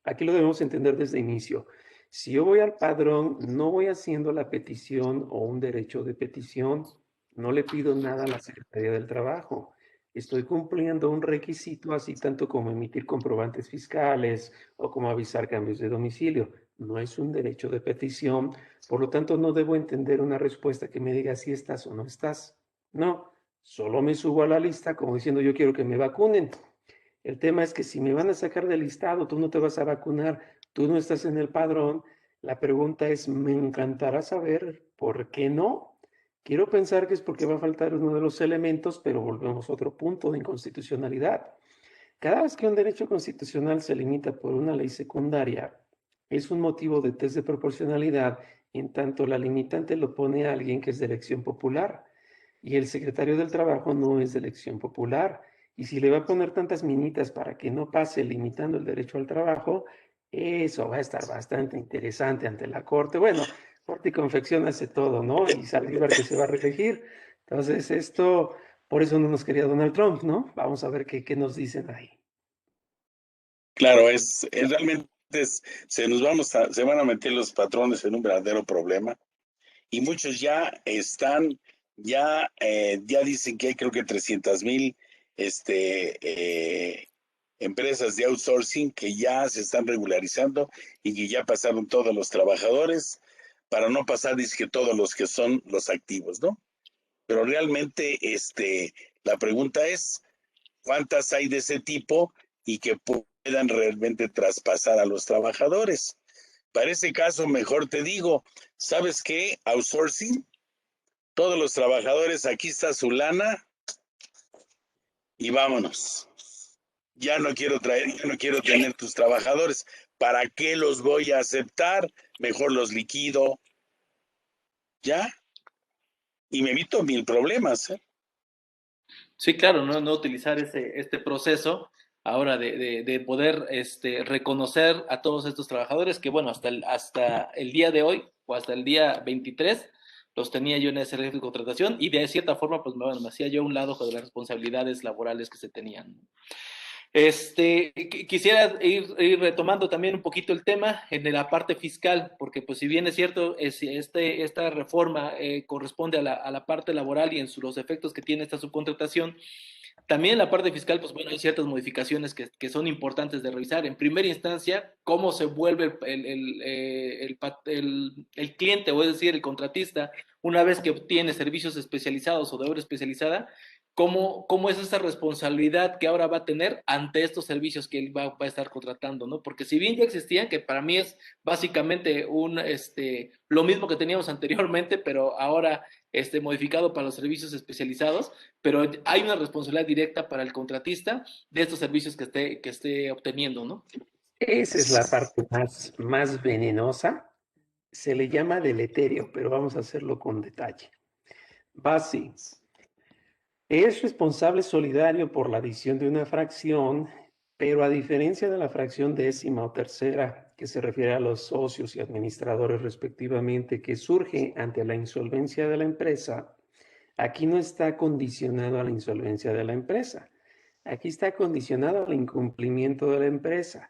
aquí lo debemos entender desde el inicio. Si yo voy al padrón, no voy haciendo la petición o un derecho de petición, no le pido nada a la Secretaría del Trabajo. Estoy cumpliendo un requisito así tanto como emitir comprobantes fiscales o como avisar cambios de domicilio. No es un derecho de petición, por lo tanto no debo entender una respuesta que me diga si estás o no estás. No, solo me subo a la lista como diciendo yo quiero que me vacunen. El tema es que si me van a sacar del listado, tú no te vas a vacunar, tú no estás en el padrón. La pregunta es, me encantará saber por qué no. Quiero pensar que es porque va a faltar uno de los elementos, pero volvemos a otro punto de inconstitucionalidad. Cada vez que un derecho constitucional se limita por una ley secundaria, es un motivo de test de proporcionalidad, en tanto la limitante lo pone a alguien que es de elección popular, y el secretario del Trabajo no es de elección popular. Y si le va a poner tantas minitas para que no pase limitando el derecho al trabajo, eso va a estar bastante interesante ante la Corte. Bueno, Corte y Confección hace todo, ¿no? Y Saldívar que se va a reelegir. Entonces, esto, por eso no nos quería Donald Trump, ¿no? Vamos a ver qué nos dicen ahí. Claro, realmente se van a meter los patrones en un verdadero problema y muchos ya dicen que hay creo que 300,000 empresas de outsourcing que ya se están regularizando y que ya pasaron todos los trabajadores para no pasar que todos los que son los activos, ¿no? Pero realmente la pregunta es, ¿cuántas hay de ese tipo y que puedan realmente traspasar a los trabajadores? Para ese caso, mejor te digo, ¿sabes qué? Outsourcing, todos los trabajadores, aquí está su lana y vámonos. Ya no quiero tener tus trabajadores. ¿Para qué los voy a aceptar? Mejor los liquido. ¿Ya? Y me evito 1000 problemas, ¿eh? Sí, claro, no utilizar este proceso ahora de poder reconocer a todos estos trabajadores que, bueno, hasta el día de hoy o hasta el día 23 los tenía yo en ese régimen de contratación y de cierta forma, pues bueno, me hacía yo a un lado de las responsabilidades laborales que se tenían. Quisiera ir retomando también un poquito el tema en la parte fiscal, porque pues si bien es cierto, esta reforma corresponde a la parte laboral y en los efectos que tiene esta subcontratación, también en la parte fiscal, pues bueno, hay ciertas modificaciones que son importantes de revisar. En primera instancia, cómo se vuelve el cliente, o es decir, el contratista, una vez que obtiene servicios especializados o de obra especializada, cómo es esa responsabilidad que ahora va a tener ante estos servicios que él va a estar contratando, ¿no? Porque si bien ya existían, que para mí es básicamente lo mismo que teníamos anteriormente, pero ahora modificado para los servicios especializados, pero hay una responsabilidad directa para el contratista de estos servicios que esté obteniendo, ¿no? Esa es la parte más venenosa. Se le llama deleterio, pero vamos a hacerlo con detalle. Base. Es responsable solidario por la adición de una fracción, pero a diferencia de la fracción décima o tercera, que se refiere a los socios y administradores respectivamente, que surge ante la insolvencia de la empresa, aquí no está condicionado a la insolvencia de la empresa. Aquí está condicionado al incumplimiento de la empresa.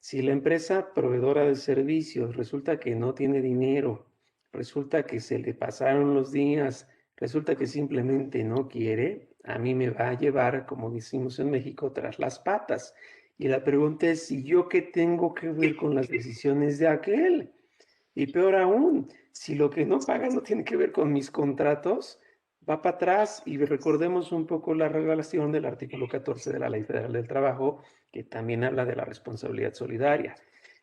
Si la empresa proveedora de servicios resulta que no tiene dinero, resulta que se le pasaron los días, resulta que simplemente no quiere, a mí me va a llevar, como decimos en México, tras las patas. Y la pregunta es, ¿si yo qué tengo que ver con las decisiones de aquel? Y peor aún, si lo que no paga no tiene que ver con mis contratos, va para atrás. Y recordemos un poco la regulación del artículo 14 de la Ley Federal del Trabajo, que también habla de la responsabilidad solidaria.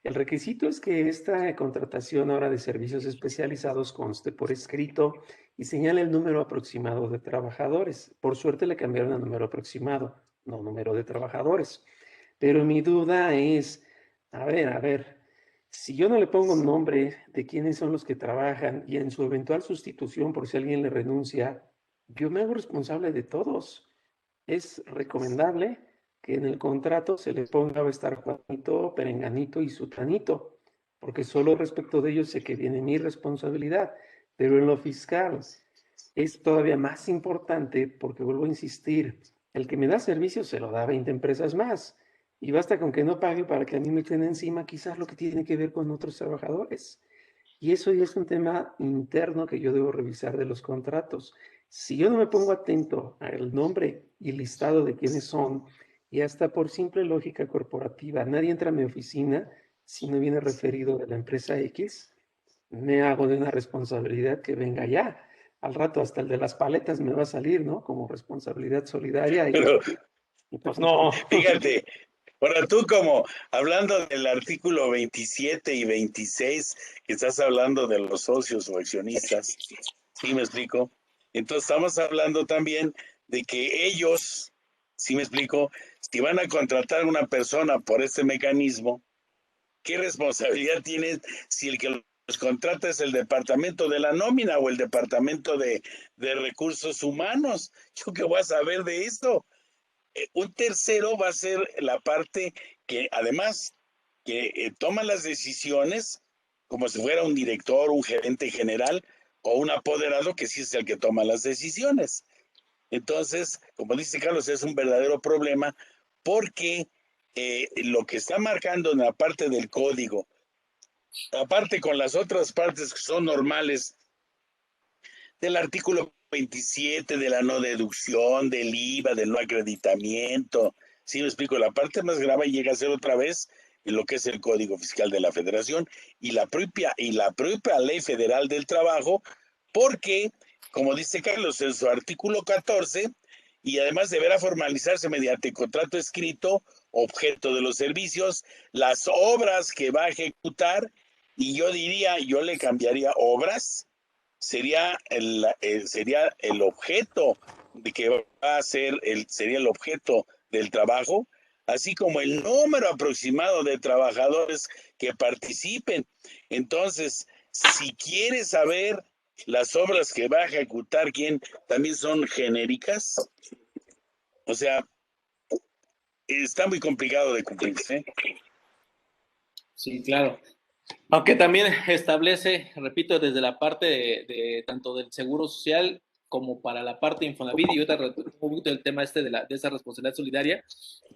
El requisito es que esta contratación ahora de servicios especializados conste por escrito y señale el número aproximado de trabajadores. Por suerte le cambiaron a número aproximado, no número de trabajadores. Pero mi duda es, a ver, si yo no le pongo nombre de quiénes son los que trabajan y en su eventual sustitución por si alguien le renuncia, yo me hago responsable de todos. Es recomendable que en el contrato se le ponga va a estar Juanito, Perenganito y Sutanito, porque solo respecto de ellos sé que viene mi responsabilidad. Pero en lo fiscal es todavía más importante porque vuelvo a insistir, el que me da servicio se lo da a 20 empresas más. Y basta con que no pague para que a mí me echen encima quizás lo que tiene que ver con otros trabajadores. Y eso ya es un tema interno que yo debo revisar de los contratos. Si yo no me pongo atento al nombre y listado de quiénes son, y hasta por simple lógica corporativa, nadie entra a mi oficina si no viene referido de la empresa X, me hago de una responsabilidad que venga ya. Al rato hasta el de las paletas me va a salir, ¿no? Como responsabilidad solidaria. Pero Y pues no. fíjate, ahora tú como hablando del artículo 27 y 26, que estás hablando de los socios o accionistas, ¿sí me explico? Entonces estamos hablando también de que ellos, ¿sí me explico? si van a contratar a una persona por este mecanismo, ¿qué responsabilidad tienen si el que los contrata es el departamento de la nómina o el departamento de recursos humanos? ¿Yo qué voy a saber de esto? Un tercero va a ser la parte que además que toma las decisiones como si fuera un director, un gerente general o un apoderado que sí es el que toma las decisiones. Entonces, como dice Carlos, es un verdadero problema porque lo que está marcando en la parte del código, aparte con las otras partes que son normales, del artículo 27, de la no deducción, del IVA, del no acreditamiento, sí me explico, la parte más grave llega a ser otra vez en lo que es el Código Fiscal de la Federación y la propia Ley Federal del Trabajo, porque, como dice Carlos, en su artículo 14, y además deberá formalizarse mediante contrato escrito, objeto de los servicios, las obras que va a ejecutar, y yo diría, yo le cambiaría obras, sería el objeto de que va a ser, sería el objeto del trabajo, así como el número aproximado de trabajadores que participen. Entonces, si quieres saber las obras que va a ejecutar quién, también son genéricas, o sea, está muy complicado de cumplirse. Sí, claro. Aunque también establece, repito, desde la parte de tanto del Seguro Social como para la parte de Infonavit, y ahorita un poquito el tema este de esa responsabilidad solidaria,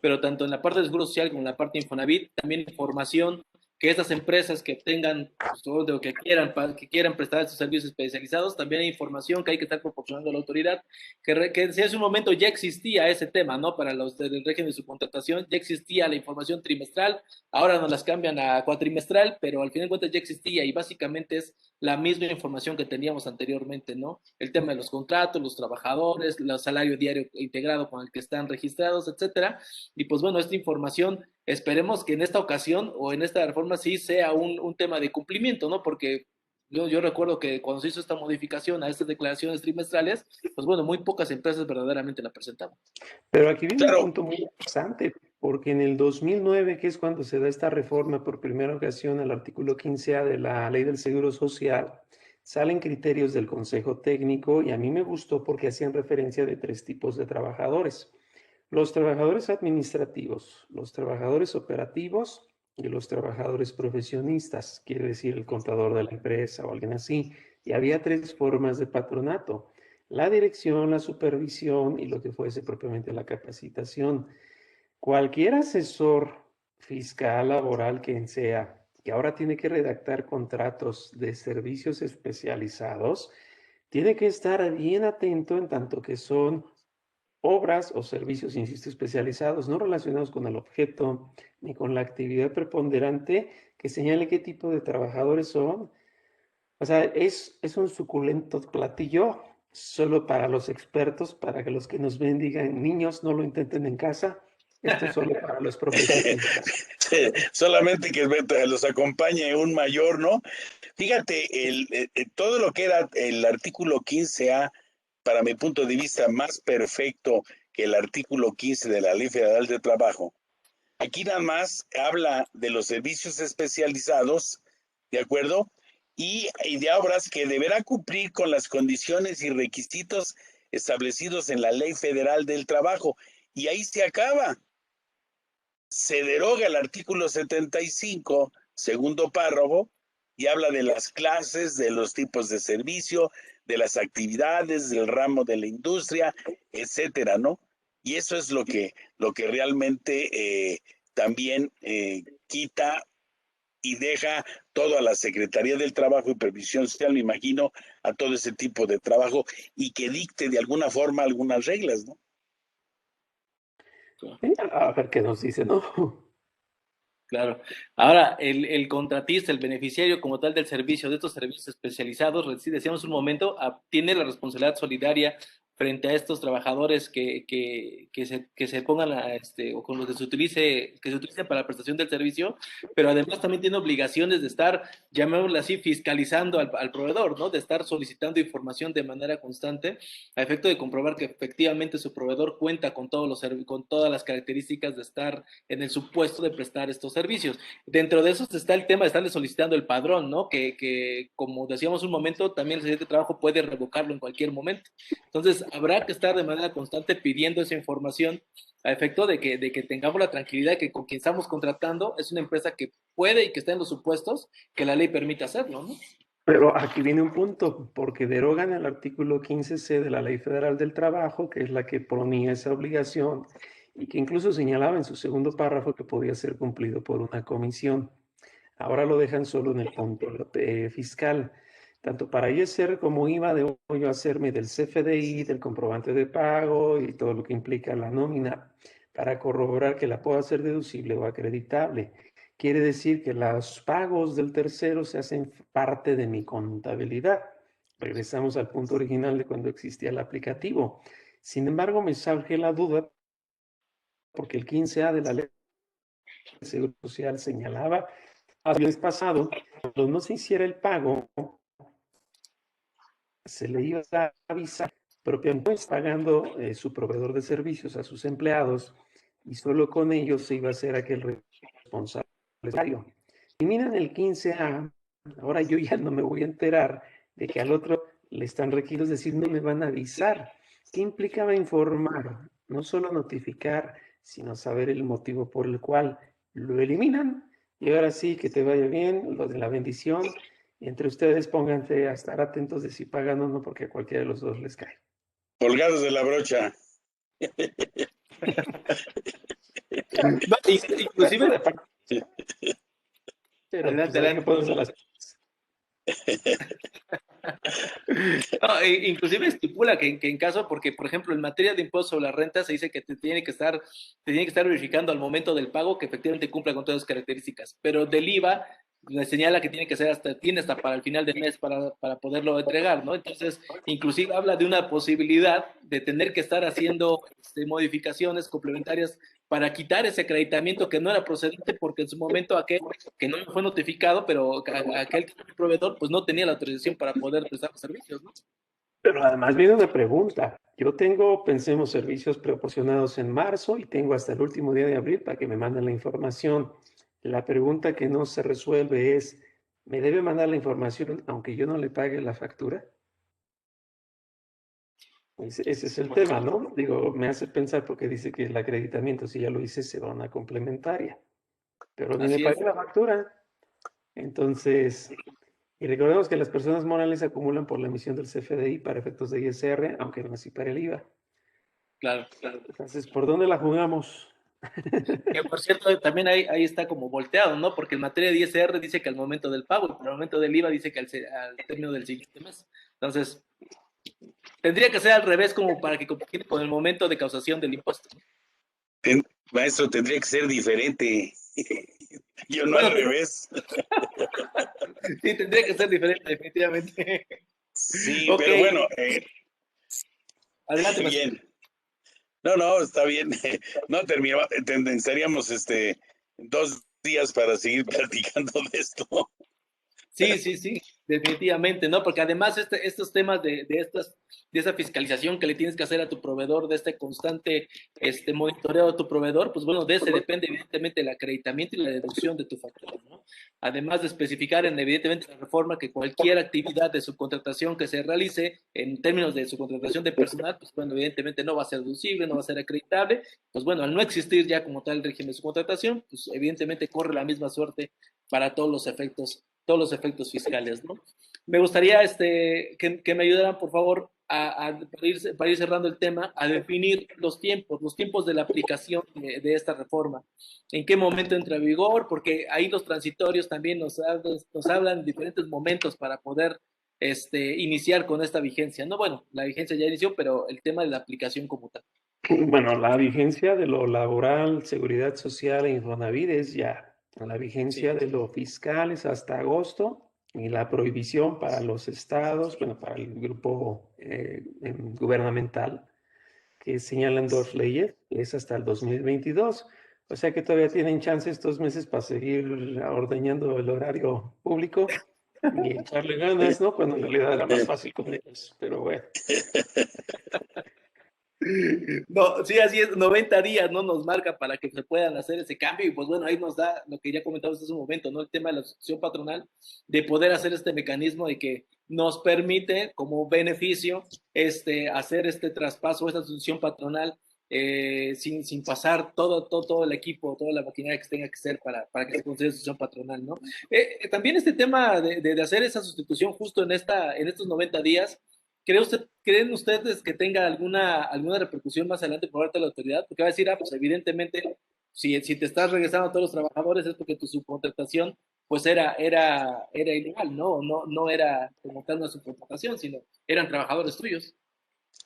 pero tanto en la parte del Seguro Social como en la parte de Infonavit, también información que estas empresas que tengan, pues, o que quieran prestar sus servicios especializados, también hay información que hay que estar proporcionando a la autoridad, que si hace un momento ya existía ese tema, ¿no? Para los del régimen de subcontratación, ya existía la información trimestral. Ahora nos las cambian a cuatrimestral, pero al final de cuentas ya existía y básicamente es la misma información que teníamos anteriormente, ¿no? El tema de los contratos, los trabajadores, el salario diario integrado con el que están registrados, etcétera. Y pues bueno, esta información, esperemos que en esta ocasión o en esta reforma sí sea un tema de cumplimiento, ¿no? Porque yo recuerdo que cuando se hizo esta modificación a estas declaraciones trimestrales, pues bueno, muy pocas empresas verdaderamente la presentaban. Pero aquí viene un Claro, punto muy interesante, porque en el 2009, que es cuando se da esta reforma por primera ocasión al artículo 15A de la Ley del Seguro Social, salen criterios del Consejo Técnico y a mí me gustó porque hacían referencia de tres tipos de trabajadores. Los trabajadores administrativos, los trabajadores operativos y los trabajadores profesionistas, quiere decir el contador de la empresa o alguien así. Y había tres formas de patronato: la dirección, la supervisión y lo que fuese propiamente la capacitación. Cualquier asesor fiscal, laboral, quien sea, que ahora tiene que redactar contratos de servicios especializados, tiene que estar bien atento en tanto que son obras o servicios, insisto, especializados, no relacionados con el objeto ni con la actividad preponderante, que señale qué tipo de trabajadores son. O sea, es un suculento platillo solo para los expertos, para que los que nos ven digan, niños, no lo intenten en casa. Esto es solo para los profesionistas. solamente que los acompañe un mayor, ¿no? Fíjate, todo lo que era el artículo 15A, para mi punto de vista, más perfecto que el artículo 15 de la Ley Federal de Trabajo. Aquí nada más habla de los servicios especializados, ¿de acuerdo? Y de obras que deberá cumplir con las condiciones y requisitos establecidos en la Ley Federal del Trabajo. Y ahí se acaba. Se deroga el artículo 75, segundo párrafo, y habla de las clases, de los tipos de servicio, de las actividades, del ramo de la industria, etcétera, ¿no? Y eso es lo que realmente también quita y deja todo a la Secretaría del Trabajo y Previsión Social, me imagino, a todo ese tipo de trabajo y que dicte de alguna forma algunas reglas, ¿no? A ver qué nos dice, ¿no? Claro. Ahora, el contratista, el beneficiario como tal del servicio, de estos servicios especializados, decíamos un momento, tiene la responsabilidad solidaria frente a estos trabajadores que se pongan o con los que se utilice para la prestación del servicio, pero además también tiene obligaciones de estar, llamémoslo así, fiscalizando al proveedor, ¿no? De estar solicitando información de manera constante a efecto de comprobar que efectivamente su proveedor cuenta con con todas las características de estar en el supuesto de prestar estos servicios. Dentro de eso está el tema de estarle solicitando el padrón, ¿no? Que como decíamos un momento, también el siguiente trabajo puede revocarlo en cualquier momento. Entonces, habrá que estar de manera constante pidiendo esa información a efecto de que tengamos la tranquilidad de que con quien estamos contratando es una empresa que puede y que está en los supuestos que la ley permite hacerlo, ¿no? Pero aquí viene un punto, porque derogan el artículo 15C de la Ley Federal del Trabajo, que es la que ponía esa obligación y que incluso señalaba en su segundo párrafo que podía ser cumplido por una comisión. Ahora lo dejan solo en el punto fiscal. Tanto para ISR como IVA debo yo hacerme del CFDI, del comprobante de pago y todo lo que implica la nómina para corroborar que la puedo hacer deducible o acreditable. Quiere decir que los pagos del tercero se hacen parte de mi contabilidad. Regresamos al punto original de cuando existía el aplicativo. Sin embargo, me surge la duda porque el 15A de la Ley de Seguro Social señalaba el mes pasado, cuando no se hiciera el pago, se le iba a avisar propiamente pagando su proveedor de servicios a sus empleados y solo con ellos se iba a hacer aquel responsable. Y miren el 15A, ahora yo ya no me voy a enterar de que al otro le están requiriendo, es decir, no me van a avisar. ¿Qué implicaba informar? No solo notificar, sino saber el motivo por el cual lo eliminan. Y ahora sí, que te vaya bien, lo de la bendición. Y entre ustedes pónganse a estar atentos de si pagan o no, porque a cualquiera de los dos les cae. Colgados de la brocha. Inclusive, Pero adelante, pues, hay que adelante. ponerse las... No, inclusive estipula que en caso, porque por ejemplo en materia de impuesto sobre la renta se dice que te tiene que estar verificando al momento del pago que efectivamente cumpla con todas las características, pero del IVA le señala que tiene que ser tiene hasta para el final del mes para poderlo entregar, ¿no? Entonces, inclusive habla de una posibilidad de tener que estar haciendo modificaciones complementarias para quitar ese acreditamiento que no era procedente porque en su momento aquel que no fue notificado, pero aquel proveedor pues no tenía la autorización para poder prestar los servicios, ¿no? Pero además viene una pregunta. Yo tengo, pensemos, servicios proporcionados en marzo y tengo hasta el último día de abril para que me manden la información. La pregunta que no se resuelve es, ¿me debe mandar la información aunque yo no le pague la factura? Ese es el tema, ¿no? Digo, me hace pensar porque dice que el acreditamiento, si ya lo hice, se va a una complementaria. Pero ni le Así es. pagué la factura. Entonces, y recordemos que las personas morales acumulan por la emisión del CFDI para efectos de ISR, aunque no así para el IVA. Claro, claro. Entonces, ¿por dónde la jugamos? Que por cierto, también ahí está como volteado, ¿no? Porque en materia de ISR dice que al momento del pago, pero al momento del IVA dice que al término del siguiente mes. Entonces, tendría que ser al revés como para que compagine con el momento de causación del impuesto. Maestro, tendría que ser diferente. Yo no Bueno, al revés. Sí, tendría que ser diferente, definitivamente. Sí, Ok. pero bueno, Adelante, maestro. bien. No, está bien. No terminaba, estaríamos 2 días para seguir platicando de esto. Sí, definitivamente, ¿no? Porque además estos temas de esa fiscalización que le tienes que hacer a tu proveedor, de este constante monitoreo a tu proveedor, pues bueno, de ese depende evidentemente el acreditamiento y la deducción de tu factura, ¿no? Además de especificar evidentemente la reforma que cualquier actividad de subcontratación que se realice en términos de subcontratación de personal, pues bueno, evidentemente no va a ser deducible, no va a ser acreditable, pues bueno, al no existir ya como tal el régimen de subcontratación, pues evidentemente corre la misma suerte para todos los efectos fiscales, ¿no? Me gustaría que me ayudaran, por favor, para ir cerrando el tema, a definir los tiempos de la aplicación de esta reforma. ¿En qué momento entra en vigor? Porque ahí los transitorios también nos hablan de diferentes momentos para poder iniciar con esta vigencia. No, bueno, la vigencia ya inició, pero el tema de la aplicación como tal. Bueno, la vigencia de lo laboral, seguridad social e Infonavit es ya. La vigencia de lo fiscal es hasta agosto y la prohibición para los estados, bueno, para el grupo gubernamental, que señalan dos leyes, es hasta el 2022. O sea que todavía tienen chance estos meses para seguir ordeñando el horario público y echarle ganas, ¿no? Cuando en realidad era más fácil con ellos, pero bueno. No, sí, así es, 90 días, ¿no? Nos marca para que se puedan hacer ese cambio y pues bueno, ahí nos da lo que ya comentamos hace un momento, ¿no? El tema de la asociación patronal, de poder hacer este mecanismo de que nos permite como beneficio hacer este traspaso, esta asociación patronal sin pasar todo el equipo, toda la maquinaria que tenga que ser para que se considere asociación patronal, ¿no? También este tema de hacer esa sustitución justo en estos 90 días. ¿Creen ustedes que tenga alguna repercusión más adelante por parte de la autoridad? Porque va a decir, pues evidentemente, si te estás regresando a todos los trabajadores es porque tu subcontratación pues era ilegal, ¿no? No era como tal una subcontratación, sino eran trabajadores tuyos.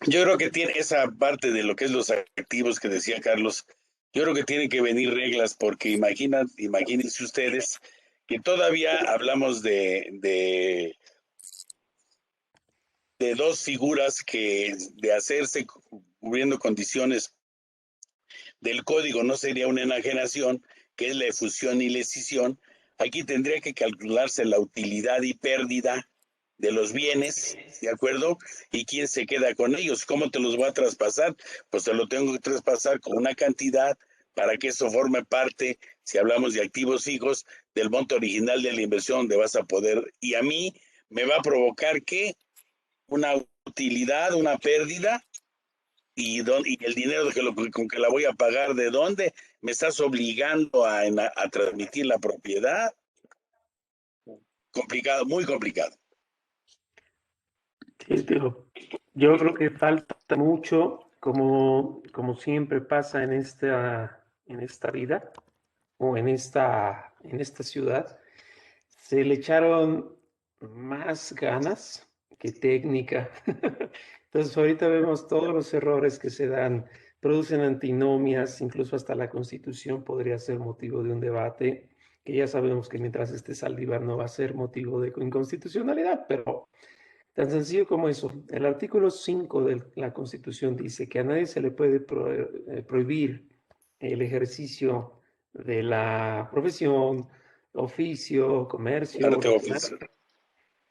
Yo creo que tiene esa parte de lo que es los activos que decía Carlos. Yo creo que tienen que venir reglas porque imagínense ustedes que todavía hablamos de dos figuras que de hacerse cubriendo condiciones del código no sería una enajenación, que es la efusión y la escisión. Aquí tendría que calcularse la utilidad y pérdida de los bienes, ¿de acuerdo? ¿Y quién se queda con ellos? ¿Cómo te los voy a traspasar? Pues te lo tengo que traspasar con una cantidad para que eso forme parte, si hablamos de activos fijos, del monto original de la inversión donde vas a poder, y a mí me va a provocar que una utilidad, una pérdida, y el dinero con que la voy a pagar, ¿de dónde? ¿Me estás obligando a transmitir la propiedad? Complicado, muy complicado. Sí, yo creo que falta mucho, como siempre pasa en esta vida o en esta ciudad, se le echaron más ganas que técnica. Entonces ahorita vemos todos los errores que se dan, producen antinomias, incluso hasta la Constitución podría ser motivo de un debate, que ya sabemos que mientras esté Saldívar no va a ser motivo de inconstitucionalidad, pero tan sencillo como eso. El artículo 5 de la Constitución dice que a nadie se le puede prohibir el ejercicio de la profesión, oficio, comercio, Arte oficio.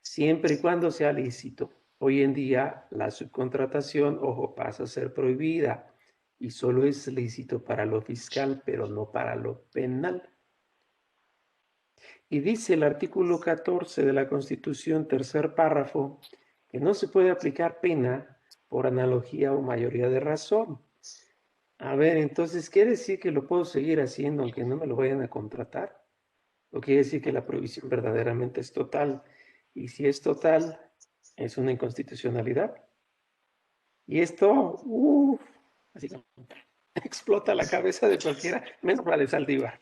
siempre y cuando sea lícito. Hoy en día la subcontratación, ojo, pasa a ser prohibida y solo es lícito para lo fiscal, pero no para lo penal. Y dice el artículo 14 de la Constitución, tercer párrafo, que no se puede aplicar pena por analogía o mayoría de razón. A ver, entonces, ¿quiere decir que lo puedo seguir haciendo aunque no me lo vayan a contratar? ¿O quiere decir que la prohibición verdaderamente es total? Y si es total, es una inconstitucionalidad. Y esto, así como explota la cabeza de cualquiera, menos la de Saldívar.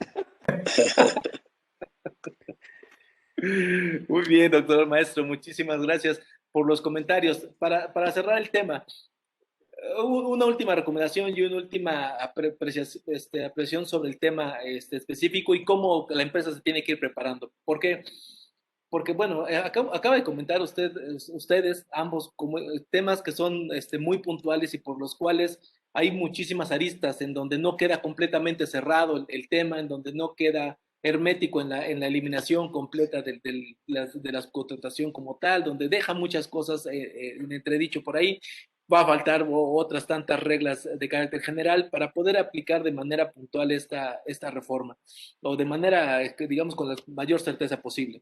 Muy bien, doctor maestro, muchísimas gracias por los comentarios. Para cerrar el tema, una última recomendación y una última apreciación sobre el tema específico y cómo la empresa se tiene que ir preparando. ¿Por qué? Porque, bueno, acaba de comentar ustedes ambos como, temas que son muy puntuales y por los cuales hay muchísimas aristas en donde no queda completamente cerrado el tema, en donde no queda hermético en la eliminación completa de la contratación como tal, donde deja muchas cosas en entredicho por ahí. Va a faltar otras tantas reglas de carácter general para poder aplicar de manera puntual esta reforma o de manera, digamos, con la mayor certeza posible.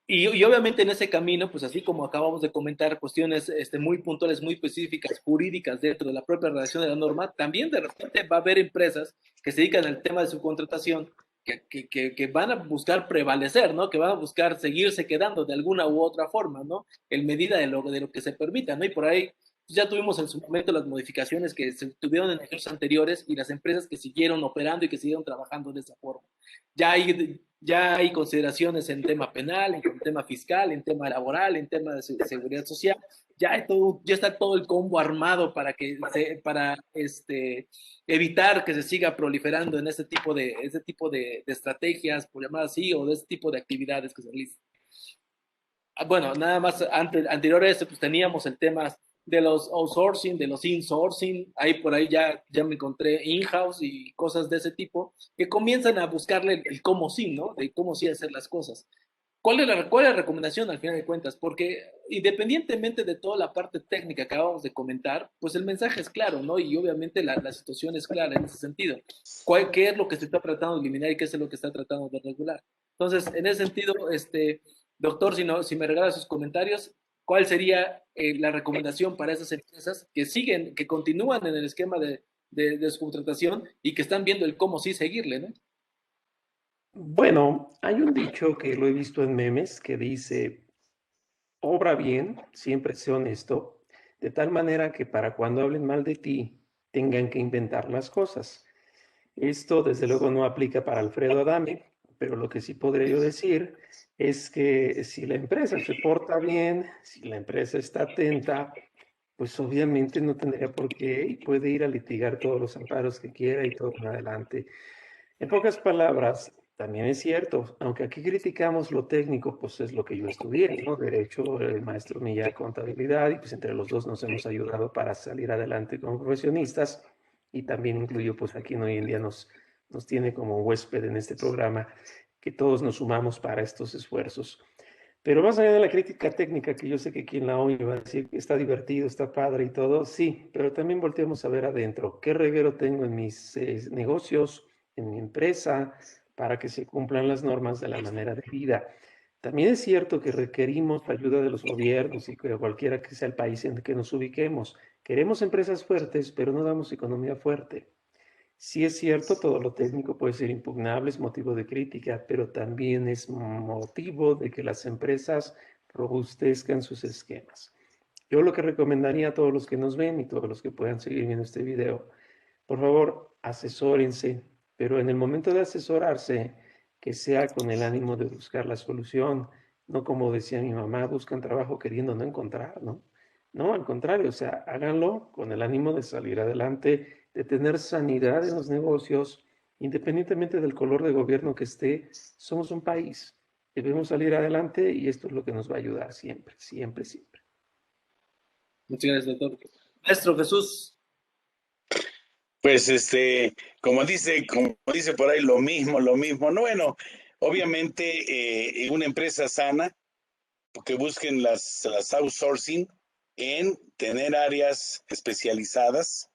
Y obviamente en ese camino, pues así como acabamos de comentar, cuestiones muy puntuales, muy específicas, jurídicas dentro de la propia redacción de la norma, también de repente va a haber empresas que se dedican al tema de subcontratación que van a buscar prevalecer, ¿no? Que van a buscar seguirse quedando de alguna u otra forma, ¿no? En medida de lo que se permita, ¿no? Y por ahí pues ya tuvimos en su momento las modificaciones que se tuvieron en ejercicios anteriores y las empresas que siguieron operando y que siguieron trabajando de esa forma. Ya hay consideraciones en tema penal, en tema fiscal, en tema laboral, en tema de seguridad social. Ya está todo el combo armado para evitar que se siga proliferando en ese tipo de estrategias, por llamar así, o de ese tipo de actividades que se realizan. bueno, nada más anterior a esto, pues teníamos el tema de los outsourcing, de los insourcing, ahí por ahí ya me encontré in-house y cosas de ese tipo, que comienzan a buscarle el cómo sí, ¿no? De cómo sí hacer las cosas. ¿Cuál es la recomendación al final de cuentas? Porque independientemente de toda la parte técnica que acabamos de comentar, pues el mensaje es claro, ¿no? Y obviamente la situación es clara en ese sentido. ¿Qué es lo que se está tratando de eliminar y qué es lo que está tratando de regular? Entonces, en ese sentido, doctor, si me regala sus comentarios, ¿cuál sería la recomendación para esas empresas que siguen, que continúan en el esquema de subcontratación y que están viendo el cómo sí seguirle, ¿no? Bueno, hay un dicho que lo he visto en memes que dice, obra bien, siempre sé honesto, de tal manera que para cuando hablen mal de ti, tengan que inventar las cosas. Esto desde luego no aplica para Alfredo Adame, pero lo que sí podría yo decir es que si la empresa se porta bien, si la empresa está atenta, pues obviamente no tendría por qué y puede ir a litigar todos los amparos que quiera y todo en adelante. En pocas palabras, también es cierto, aunque aquí criticamos lo técnico, pues es lo que yo estudié, ¿no? Derecho, el maestro Milla, contabilidad, y pues entre los dos nos hemos ayudado para salir adelante como profesionistas, y también incluyo, pues aquí hoy en día nos tiene como huésped en este programa, que todos nos sumamos para estos esfuerzos. Pero más allá de la crítica técnica, que yo sé que quien la oye va a decir que está divertido, está padre y todo, sí, pero también volteamos a ver adentro, qué reguero tengo en mis negocios, en mi empresa, para que se cumplan las normas de la manera debida. También es cierto que requerimos la ayuda de los gobiernos y que cualquiera que sea el país en el que nos ubiquemos. Queremos empresas fuertes, pero no damos economía fuerte. Sí es cierto, todo lo técnico puede ser impugnable, es motivo de crítica, pero también es motivo de que las empresas robustezcan sus esquemas. Yo lo que recomendaría a todos los que nos ven y todos los que puedan seguir viendo este video, por favor, asesórense, pero en el momento de asesorarse, que sea con el ánimo de buscar la solución, no como decía mi mamá, buscan trabajo queriendo no encontrar, ¿no? No, al contrario, o sea, háganlo con el ánimo de salir adelante, de tener sanidad en los negocios, independientemente del color de gobierno que esté, somos un país, debemos salir adelante y esto es lo que nos va a ayudar siempre, siempre, siempre. Muchas gracias, doctor. Maestro Jesús. Pues como dice por ahí lo mismo. No, bueno, obviamente una empresa sana, que busquen las outsourcing en tener áreas especializadas,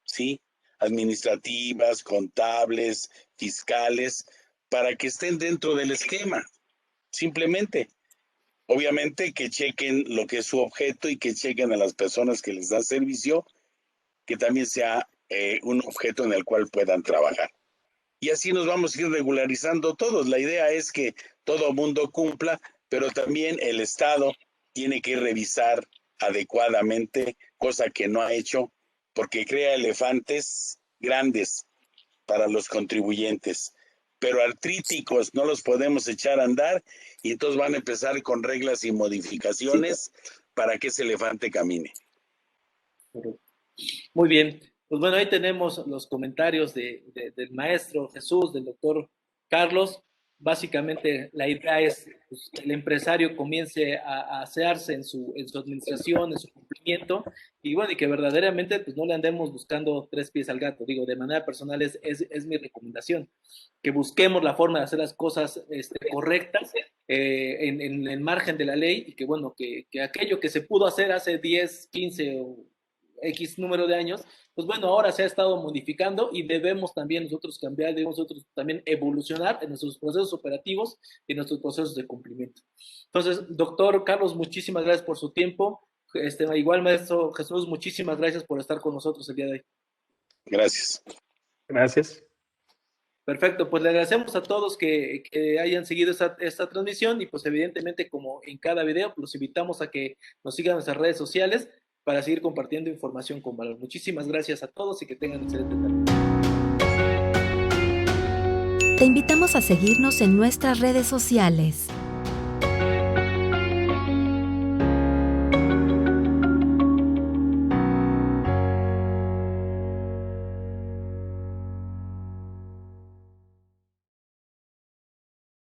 ¿sí? Administrativas, contables, fiscales, para que estén dentro del esquema, simplemente. Obviamente que chequen lo que es su objeto y que chequen a las personas que les dan servicio, que también sea un objeto en el cual puedan trabajar. Y así nos vamos a ir regularizando todos. La idea es que todo mundo cumpla, pero también el Estado tiene que revisar adecuadamente, cosa que no ha hecho, porque crea elefantes grandes para los contribuyentes, pero artríticos no los podemos echar a andar y entonces van a empezar con reglas y modificaciones para que ese elefante camine. Muy bien. Pues bueno, ahí tenemos los comentarios del maestro Jesús, del doctor Carlos. Básicamente la idea es pues, que el empresario comience a asearse en su administración, en su cumplimiento, y bueno, y que verdaderamente pues no le andemos buscando tres pies al gato. Digo, de manera personal es mi recomendación, que busquemos la forma de hacer las cosas correctas en el margen de la ley, y que bueno, que aquello que se pudo hacer hace 10, 15 o X número de años, pues bueno, ahora se ha estado modificando y debemos también nosotros cambiar, debemos nosotros también evolucionar en nuestros procesos operativos y en nuestros procesos de cumplimiento. Entonces, doctor Carlos, muchísimas gracias por su tiempo. Igual, maestro Jesús, muchísimas gracias por estar con nosotros el día de hoy. Gracias. Gracias. Perfecto, pues le agradecemos a todos que hayan seguido esta transmisión y pues evidentemente como en cada video, pues los invitamos a que nos sigan en nuestras redes sociales para seguir compartiendo información con valor. Muchísimas gracias a todos y que tengan un excelente tarde. Te invitamos a seguirnos en nuestras redes sociales.